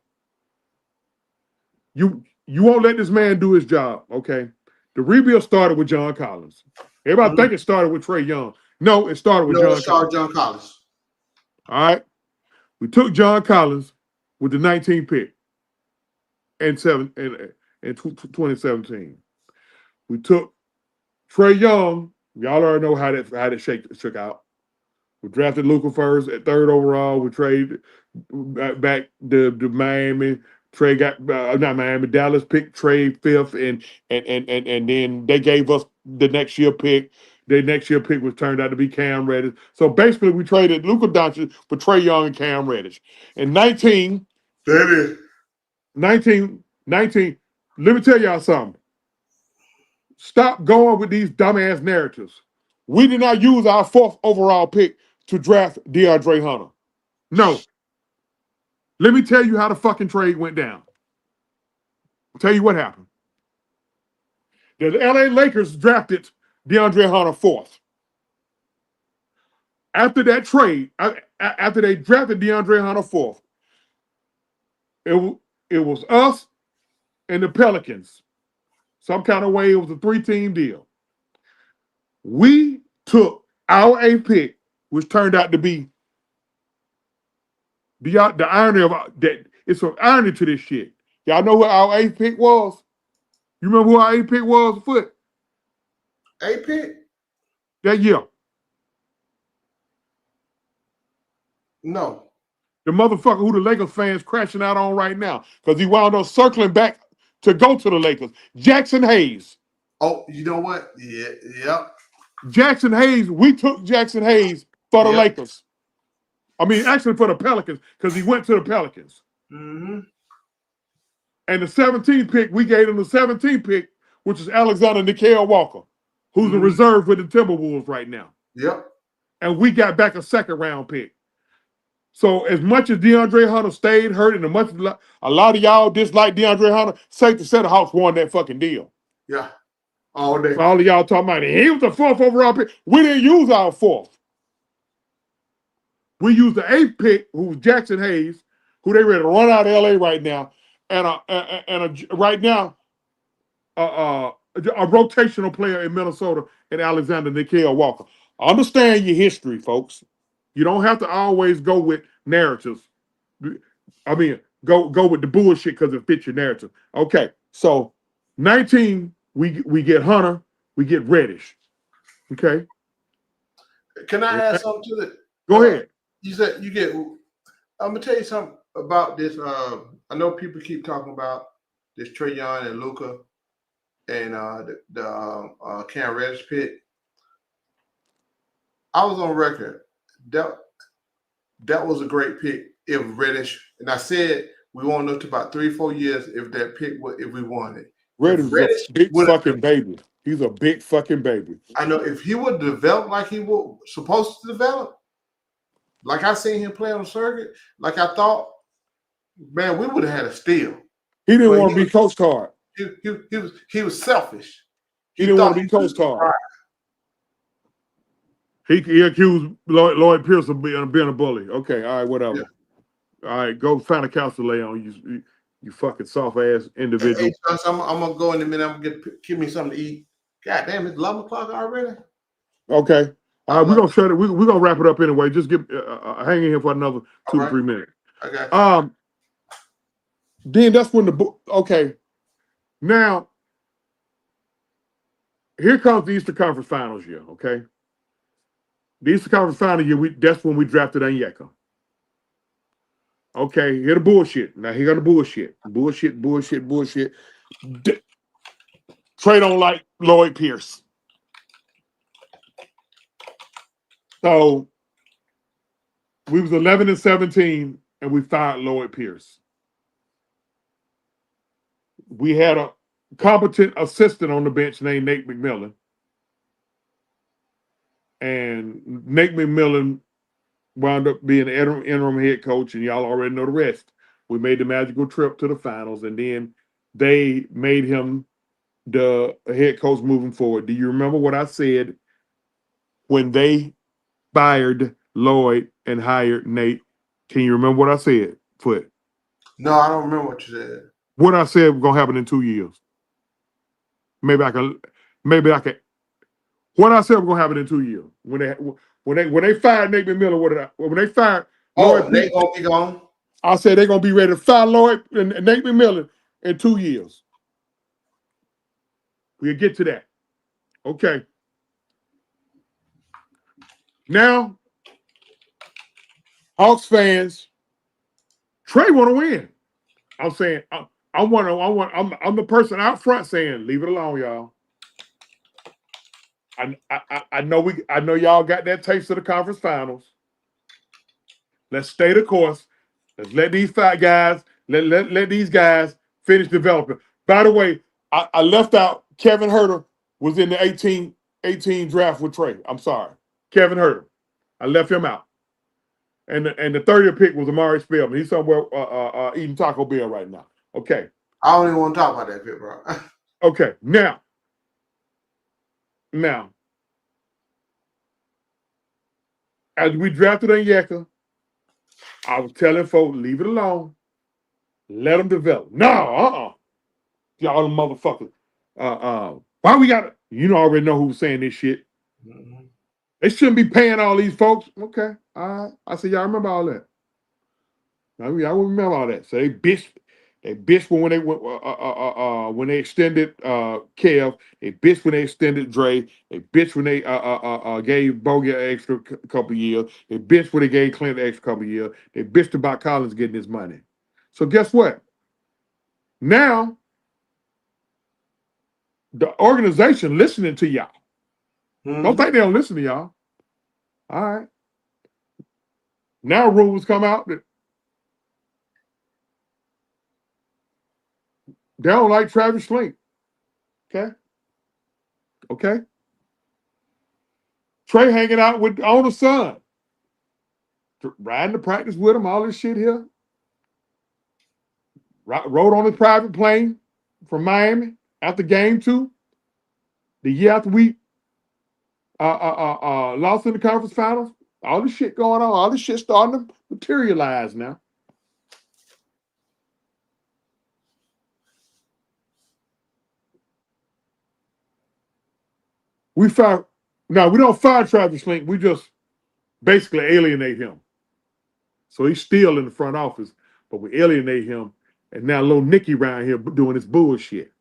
You won't let this man do his job, okay? The rebuild started with John Collins. Everybody think it started with Trae Young. No, it started with John Collins. All right. We took John Collins with the 19th pick in 2017. We took Trae Young. Y'all already know how that shook out. We drafted Luka first at 3rd overall. We traded back to Miami. Trae got not Miami. Dallas picked Trae 5th, and then they gave us the next year pick. The next year pick was turned out to be Cam Reddish. So basically, we traded Luka Doncic for Trae Young and Cam Reddish. In 19, let me tell y'all something. Stop going with these dumbass narratives. We did not use our 4th overall pick to draft DeAndre Hunter. No. Let me tell you how the fucking trade went down. I'll tell you what happened. The LA Lakers drafted DeAndre Hunter 4th. After that trade, after they drafted DeAndre Hunter 4th, it was us and the Pelicans. Some kind of way, it was a 3-team deal. We took our 8th pick, which turned out to be the irony of that. It's an irony to this shit. Y'all know what our 8th pick was? You remember who our 8th pick was, Foot? 8th pick? That year. No. The motherfucker who the Lakers fans crashing out on right now because he wound up circling back to go to the Lakers. Jackson Hayes. Oh, you know what? Yeah, yep. Jackson Hayes, we took Jackson Hayes for the Lakers. I mean, actually for the Pelicans because he went to the Pelicans. Mm-hmm. And the 17th pick, we gave him the 17th pick, which is Alexander Nickeil Walker, who's a reserve with the Timberwolves right now. Yep. And we got back a 2nd round pick. So as much as DeAndre Hunter stayed hurt and a lot of y'all dislike DeAndre Hunter, safe to say the Hawks won that fucking deal. Yeah. All day. So all of y'all talking about he was the 4th overall pick. We didn't use our 4th. We used the 8th pick, who was Jackson Hayes, who they ready to run out of LA right now, and right now a rotational player in Minnesota and Alexander Nickeil Walker. Understand your history, folks. You don't have to always go with narratives. I mean, go with the bullshit because it fits your narrative. Okay, so 19, we get Hunter, we get Reddish. Okay. Can I add something to it? Go ahead. You said you get. I'm gonna tell you something about this. I know people keep talking about this Trae Young and Luka and the Cam Reddish pick. I was on record. That was a great pick if Reddish, and I said we won't know to about 3-4 years if that pick if we won it. Reddish is a big fucking baby. He's a big fucking baby. I know if he would develop like he was supposed to develop, like I seen him play on the circuit, like I thought, man, we would have had a steal. He didn't want to be coached hard. He was selfish. He didn't want to be coached hard. He accused Lloyd Pierce of being a bully. Okay, all right, whatever. Yeah. All right, go find a couch to lay on. You fucking soft ass individual. Hey, so I'm gonna go in a minute. I'm gonna give me something to eat. God damn, it's 11 o'clock already. Okay. All right, we're gonna shut it. We're gonna wrap it up anyway. Just hang in here for another 2 to 3 minutes. I got you. Then that's when okay. Now here comes the Eastern Conference Finals year. Okay. The Eastern Conference Final year, that's when we drafted Onyeka. Okay, here the bullshit. Now here got the bullshit. Bullshit. Trey don't like Lloyd Pierce. So we was 11-17 and we fired Lloyd Pierce. We had a competent assistant on the bench named Nate McMillan. And Nate McMillan wound up being the interim head coach, and y'all already know the rest. We made the magical trip to the finals, and then they made him the head coach moving forward. Do you remember what I said when they fired Lloyd and hired Nate? Can you remember what I said, Foot? No, I don't remember what you said. What I said was gonna happen in 2 years. Maybe I can. What I said was gonna happen in 2 years. When they fired Nate McMillan, when they fired Lloyd, Nate gonna be gone. I said they're gonna be ready to fire Lloyd and Nate McMillan in 2 years. We'll get to that. Okay. Now, Hawks fans, Trey want to win. I'm saying I'm the person out front saying, leave it alone, y'all. I know y'all got that taste of the conference finals. Let's stay the course. Let's let these five guys, let these guys finish developing. By the way, I left out Kevin Huerter was in the 18 draft with Trey. I'm sorry. Kevin Huerter. I left him out. And the 30th pick was Amari Spellman. He's somewhere eating Taco Bell right now. Okay. I don't even want to talk about that pick, bro. Okay. Now, as we drafted Onyeka, I was telling folks, leave it alone. Let them develop. No, y'all them motherfuckers. Why we got it? You already know who's saying this shit. Mm-hmm. They shouldn't be paying all these folks. Okay. All right. I said, y'all remember all that. Now, y'all remember all that. So they bitched when they went when they extended Kev. They bitched when they extended Dre. They bitched when they gave Bogey an extra couple years. They bitched when they gave Clint an extra couple years. They bitched about Collins getting his money. So guess what? Now the organization listening to y'all. Mm-hmm. Don't think they don't listen to y'all. All right. Now rules come out that they don't like Travis Slink. Okay. Trey hanging out with on the son. Riding to practice with him, all this shit here. Rode on his private plane from Miami after game 2. The year after we lost in the conference finals. All this shit going on. All this shit starting to materialize now. We don't fire Travis Slink. We just basically alienate him. So he's still in the front office, but we alienate him. And now little Nicky around here doing this bullshit.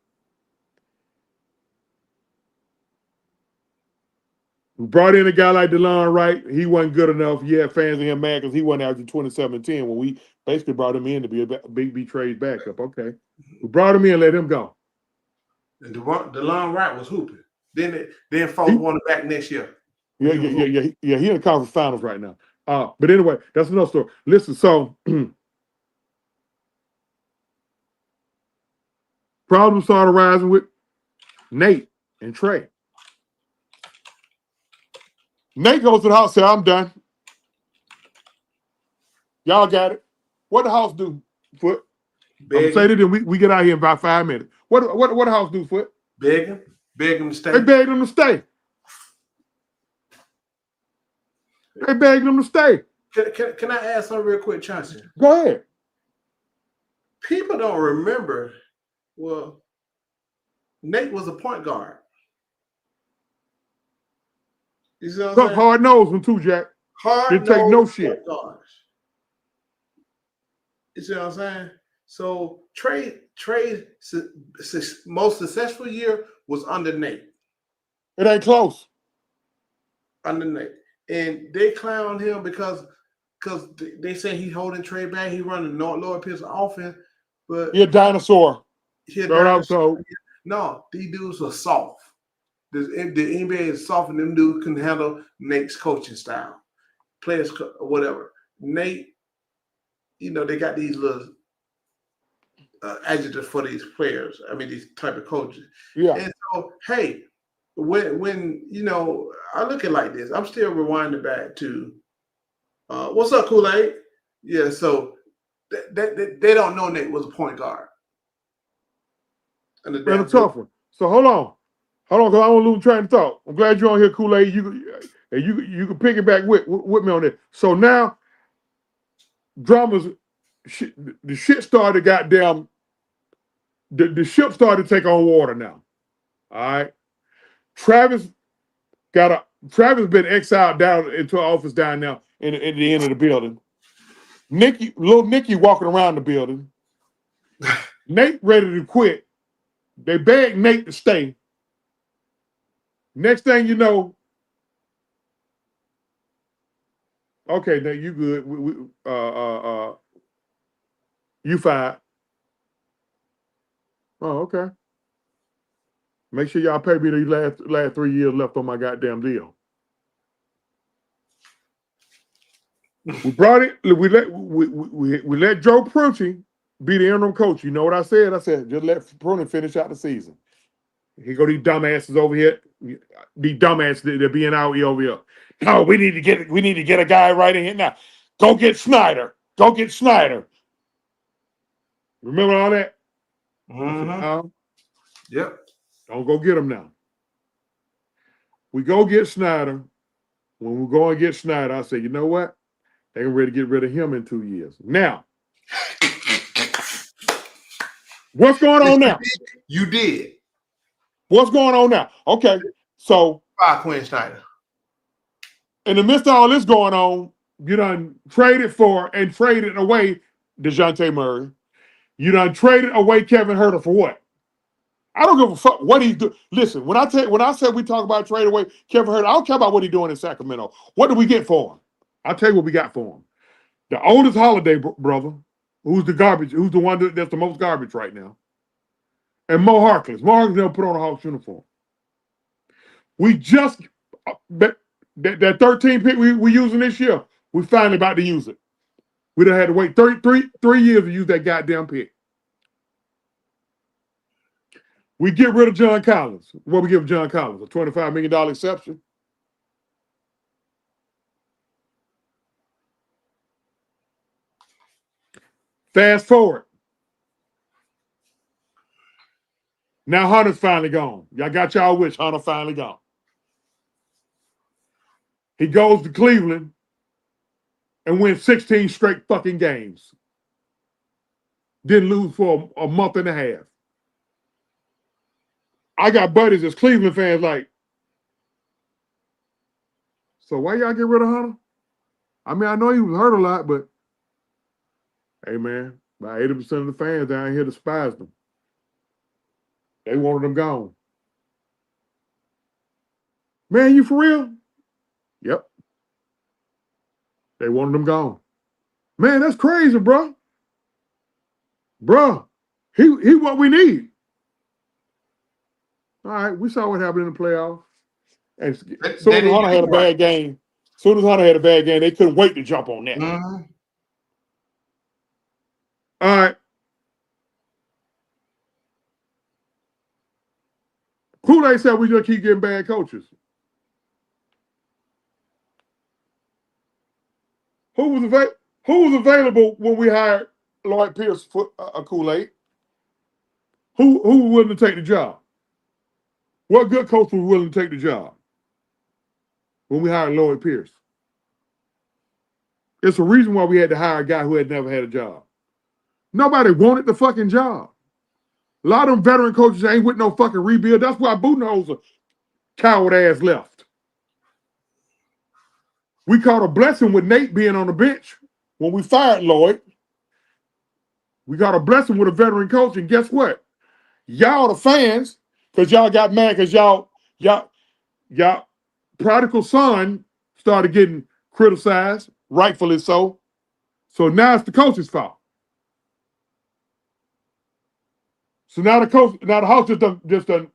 We brought in a guy like DeLon Wright. He wasn't good enough. You had fans of him mad because he wasn't out in 2017 when we basically brought him in to be a big trade backup. Okay. We brought him in and let him go. And DeLon Wright was hooping. Then folks wanted back next year. Yeah. He in the conference finals right now. But anyway, that's another story. Listen, so problems started arising with Nate and Trey. Nate goes to the house, said, I'm done. Y'all got it. What the house do, Foot? I'm saying it, and we get out here in about 5 minutes. What the house do, Foot? Beg him to stay. They begged him to stay. They begged him to stay. Can I ask something real quick, Chauncey? Go ahead. People don't remember. Well, Nate was a point guard. You see what I'm Tough, saying? hard nosed one too, Jack. Didn't take no shit. Guards. You see what I'm saying? So Trey's most successful year was under Nate. It ain't close. Under Nate. And they clown him because they say he holding Trey back. He running Lower Pierce offense. But He a dinosaur. No, these dudes are soft. The NBA is soft, and them dudes can handle Nate's coaching style, players, whatever. Nate, they got these little adjectives for these players. I mean, these type of coaches. Yeah. And so, hey, when I look at it like this, I'm still rewinding back to, what's up, Kool-Aid? Yeah. So they don't know Nate was a point guard. And a tough one. So hold on, because I don't lose train of thought. I'm glad you're on here, Kool-Aid. You can pick it back with me on it. So now, the shit started. Goddamn, the ship started to take on water now. All right, Travis been exiled down into an office down now at the end of the building. Little Nicky walking around the building. Nate ready to quit. They begged Nate to stay. Next thing you know, okay, Nate, you good. You fired. Oh, okay. Make sure y'all pay me the last 3 years left on my goddamn deal. We brought it. We let Joe Prucci be the interim coach. You know what I said? I said just let Prucci finish out the season. Here go these dumbasses over here. These dumbasses they're being out here over here. No, we need to get a guy right in here now. Go get Snyder. Remember all that? Mm-hmm. Yep. Don't go get him now. We go get Snyder. When we go and get Snyder, I say, you know what? They're ready to get rid of him in 2 years. Now, what's going on now? You did. What's going on now? Okay, so Quinn Snyder. In the midst of all this going on, you done traded for and traded away DeJounte Murray. You done traded away Kevin Huerter for what? I don't give a fuck what he's doing. Listen, when I said we talk about trade away Kevin Huerter, I don't care about what he's doing in Sacramento. What do we get for him? I'll tell you what we got for him. The oldest Holiday brother, who's the one that's the most garbage right now. And Mo Harkless. Mo Harkless never put on a Hawks uniform. We just, that 13 pick we using this year, we finally about to use it. We done had to wait 3 years to use that goddamn pick. We get rid of John Collins. What we give John Collins? A $25 million exception? Fast forward. Now Hunter's finally gone. Y'all got y'all wish. Hunter finally gone. He goes to Cleveland and wins 16 straight fucking games. Didn't lose for a month and a half. I got buddies as Cleveland fans like, so why y'all get rid of Hunter? I mean, I know he was hurt a lot, but hey, man, about 80% of the fans down here despised him. They wanted him gone. Man, you for real? Yep. They wanted him gone. Man, that's crazy, bro. Bro, he what we need. All right, we saw what happened in the playoffs. And as soon as Hunter had a bad game, they couldn't wait to jump on that. Mm-hmm. All right. Kool-Aid said we just keep getting bad coaches. Who was available when we hired Lloyd Pierce for Kool-Aid? Who was willing to take the job? What good coach was willing to take the job when we hired Lloyd Pierce? It's a reason why we had to hire a guy who had never had a job. Nobody wanted the fucking job. A lot of them veteran coaches ain't with no fucking rebuild. That's why Budenholzer coward ass left. We caught a blessing with Nate being on the bench when we fired Lloyd. We got a blessing with a veteran coach, and guess what? Y'all the fans, because y'all got mad because y'all prodigal son started getting criticized, rightfully so. So now it's the coach's fault. So now the house just done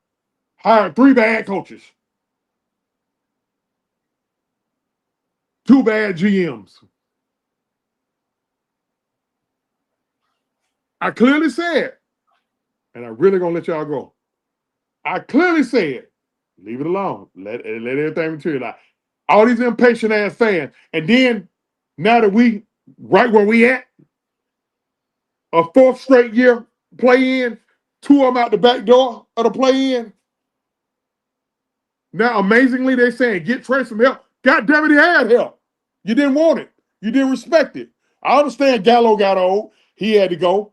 hired 3 bad coaches, 2 bad GMs. I clearly said, and I'm really gonna let y'all go. I clearly said, leave it alone. Let everything materialize. All these impatient ass fans, and then now that we right where we at, a 4th straight year play in, 2 of them out the back door of the play in. Now, amazingly, they're saying get Trey some help. God damn it, he had help. You didn't want it. You didn't respect it. I understand Gallo got old. He had to go.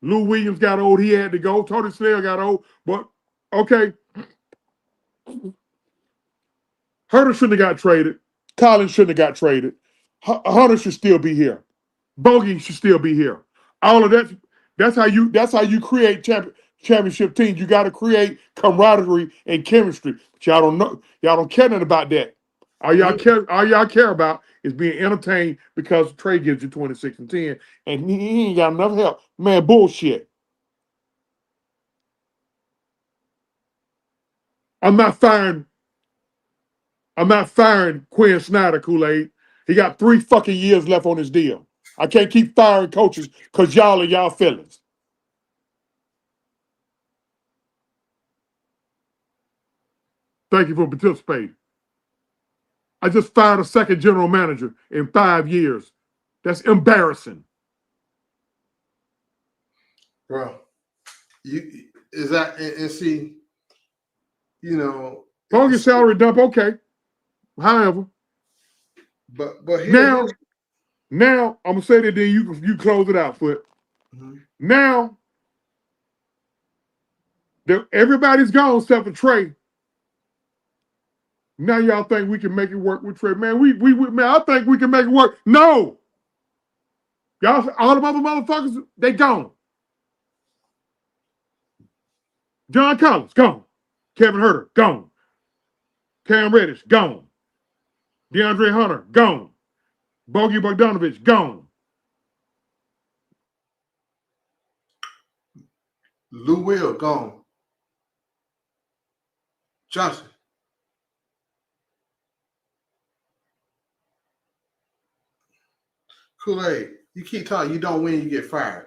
Lou Williams got old. He had to go. Tony Snell got old. But, okay. Hunter shouldn't have got traded. Collins shouldn't have got traded. Hunter should still be here. Bogey should still be here. All of that. That's how you create championship teams. You got to create camaraderie and chemistry. But y'all don't know. Y'all don't care nothing about that. All y'all care about is being entertained because Trey gives you 26 and 10, and he ain't got enough help. Man, bullshit. I'm not firing Quinn Snyder, Kool-Aid. He got 3 fucking years left on his deal. I can't keep firing coaches because y'all are y'all feelings. Thank you for participating. I just fired a 2nd general manager in 5 years. That's embarrassing. Bro, and see, you know. Bogey salary dump, okay. However. But here, now I'm gonna say that then you close it out, Foot. Mm-hmm. Now everybody's gone except for Trey. Now y'all think we can make it work with Trey? Man, man, I think we can make it work. No, y'all, all the other motherfuckers, they gone. John Collins gone. Kevin Herter gone. Cam Reddish gone. DeAndre Hunter gone. Bogey Bogdanovich gone. Lou Will gone. Johnson. Kool-Aid, you keep talking, you don't win, you get fired.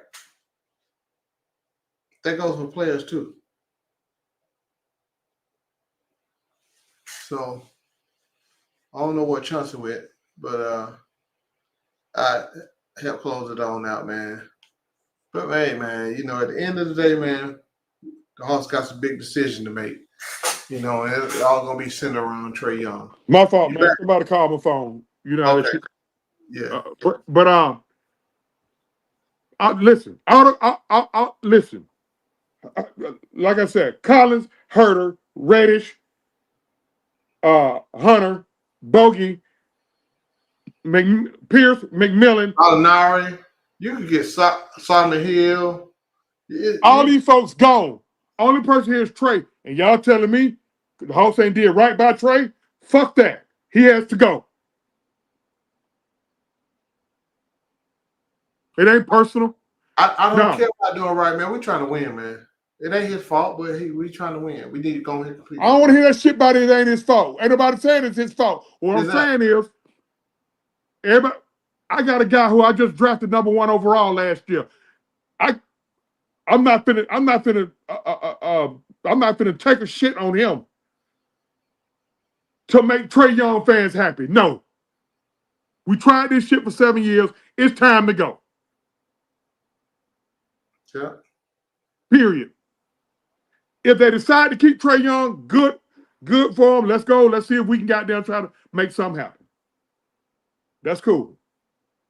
That goes for players too. So I don't know what Johnson with, but I help close it on out, man. But hey, man, you know, at the end of the day, man, the Hawks got some big decision to make. You know, and it's all gonna be centered around Trey Young. My fault, man. Somebody called my phone. You know, okay. Yeah. Listen. Listen. Like I said, Collins, Herter, Reddish, Hunter, Bogey, Pierce, McMillan, Alinari. You could get Simon Hill. All these folks gone. Only person here is Trey. And y'all telling me the Hawks ain't did right by Trey? Fuck that. He has to go. It ain't personal. I don't care about doing right, man. We trying to win, man. It ain't his fault, but we trying to win. We need to go ahead and complete. I don't want to hear that shit about it ain't his fault. Ain't nobody saying it's his fault. What I'm saying is, everybody, I got a guy who I just drafted #1 overall last year. I'm not finna take a shit on him to make Trey Young fans happy. No. We tried this shit for 7 years. It's time to go. Yeah. Period. If they decide to keep Trey Young, good for them. Let's go. Let's see if we can goddamn try to make something happen. That's cool.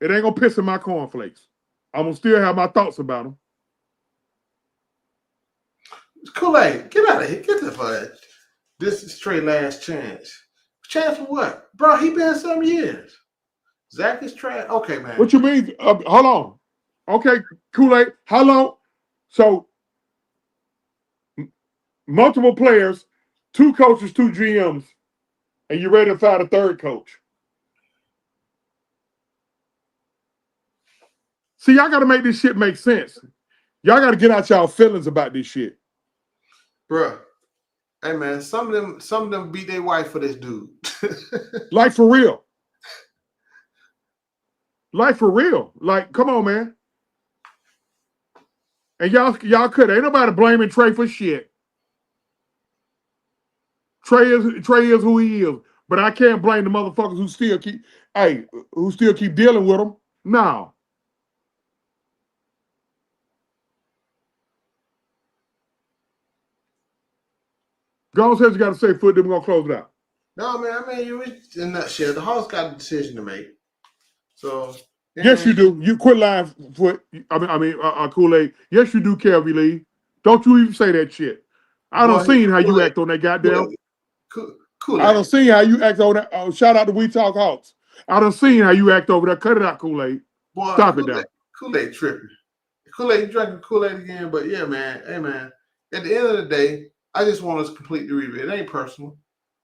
It ain't gonna piss in my cornflakes. I'm gonna still have my thoughts about them. Kool-Aid, get out of here. Get the fuck. This is Trey last chance. Chance for what? Bro, he been some years. Zach is trash. Okay, man. What you mean? Hold on. Okay, Kool-Aid. How long? So, multiple players, 2 coaches, 2 GMs, and you ready to find a 3rd coach. See, y'all got to make this shit make sense. Y'all got to get out y'all feelings about this shit. Bruh. Hey, man, some of them beat their wife for this dude. Like, for real. Like, for real. Like, come on, man. And y'all could. Ain't nobody blaming Trey for shit. Trey is who he is. But I can't blame the motherfuckers who still keep dealing with him. No. Go on, says you got to say, Foot, then we're going to close it out. No, man, I mean, you in a nutshell. The Hawks got a decision to make. So. Yes, you do. You quit lying, Foot. Kool-Aid. Yes, you do, Kelvy Lee. Don't you even say that shit. I done seen how you act on that goddamn. I done seen how you act on that. Shout out to We Talk Hawks. I done seen how you act over there. Cut it out, Kool-Aid. Stop it down. Kool-Aid tripping. Kool-Aid drinking Kool-Aid again. But yeah, man. Hey, man. At the end of the day, I just want us to complete the rebuild. It ain't personal.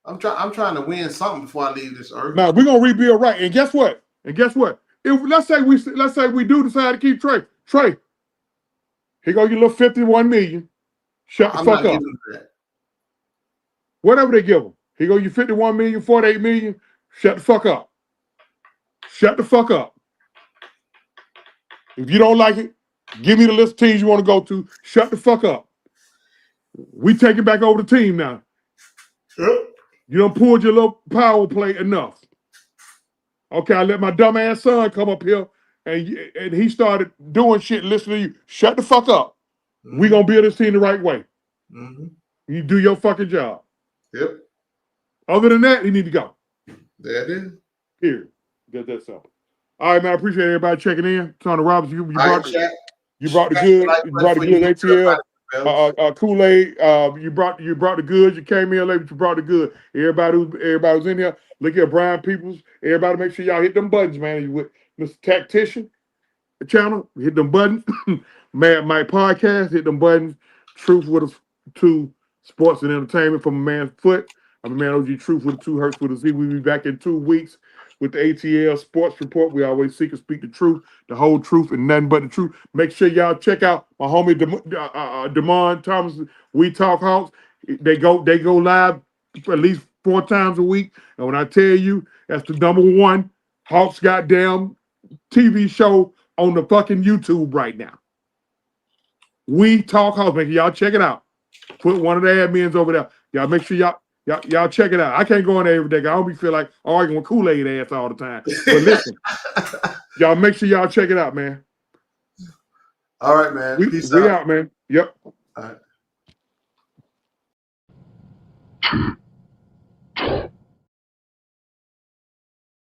I'm trying to win something before I leave this earth. Now we're gonna rebuild right. And guess what? If let's say we do decide to keep Trey. Trey, he go your little 51 million. Shut the fuck up. Whatever they give him. He go you 51 million, 48 million. Shut the fuck up. Shut the fuck up. If you don't like it, give me the list of teams you want to go to. Shut the fuck up. We taking back over the team now. Yep. You done pulled your little power play enough. Okay, I let my dumbass son come up here and he started doing shit, listening to you. Shut the fuck up. Mm-hmm. We gonna build this team the right way. Mm-hmm. You do your fucking job. Yep. Other than that, you need to go. That is. Here. Get that simple. All right, man. I appreciate everybody checking in. Tony Roberts, you brought the good ATL. Kool-Aid, you brought the goods. You came in late, but you brought the good. Everybody who's in here, look at Brian Peoples. Everybody, make sure y'all hit them buttons, man. You with Mr. Tactician channel, hit them buttons. Man, my podcast, hit them buttons. Truth with us, 2 sports and entertainment from a man's foot. I'm a man OG Truth with a 2 Hertz with a Z. We'll be back in 2 weeks with the ATL Sports Report. We always seek and speak the truth, the whole truth, and nothing but the truth. Make sure y'all check out my homie Damon Thomas. We Talk Hawks. They go live at least 4 times a week. And when I tell you, that's the #1 Hawks goddamn TV show on the fucking YouTube right now. We Talk Hawks. Make sure y'all check it out. Put one of the admins over there. Y'all make sure y'all check it out. I can't go in there every day. I don't be feel like arguing with Kool-Aid ass all the time. But listen, y'all make sure y'all check it out, man. All right, man. Peace out. We out, man. Yep. All right.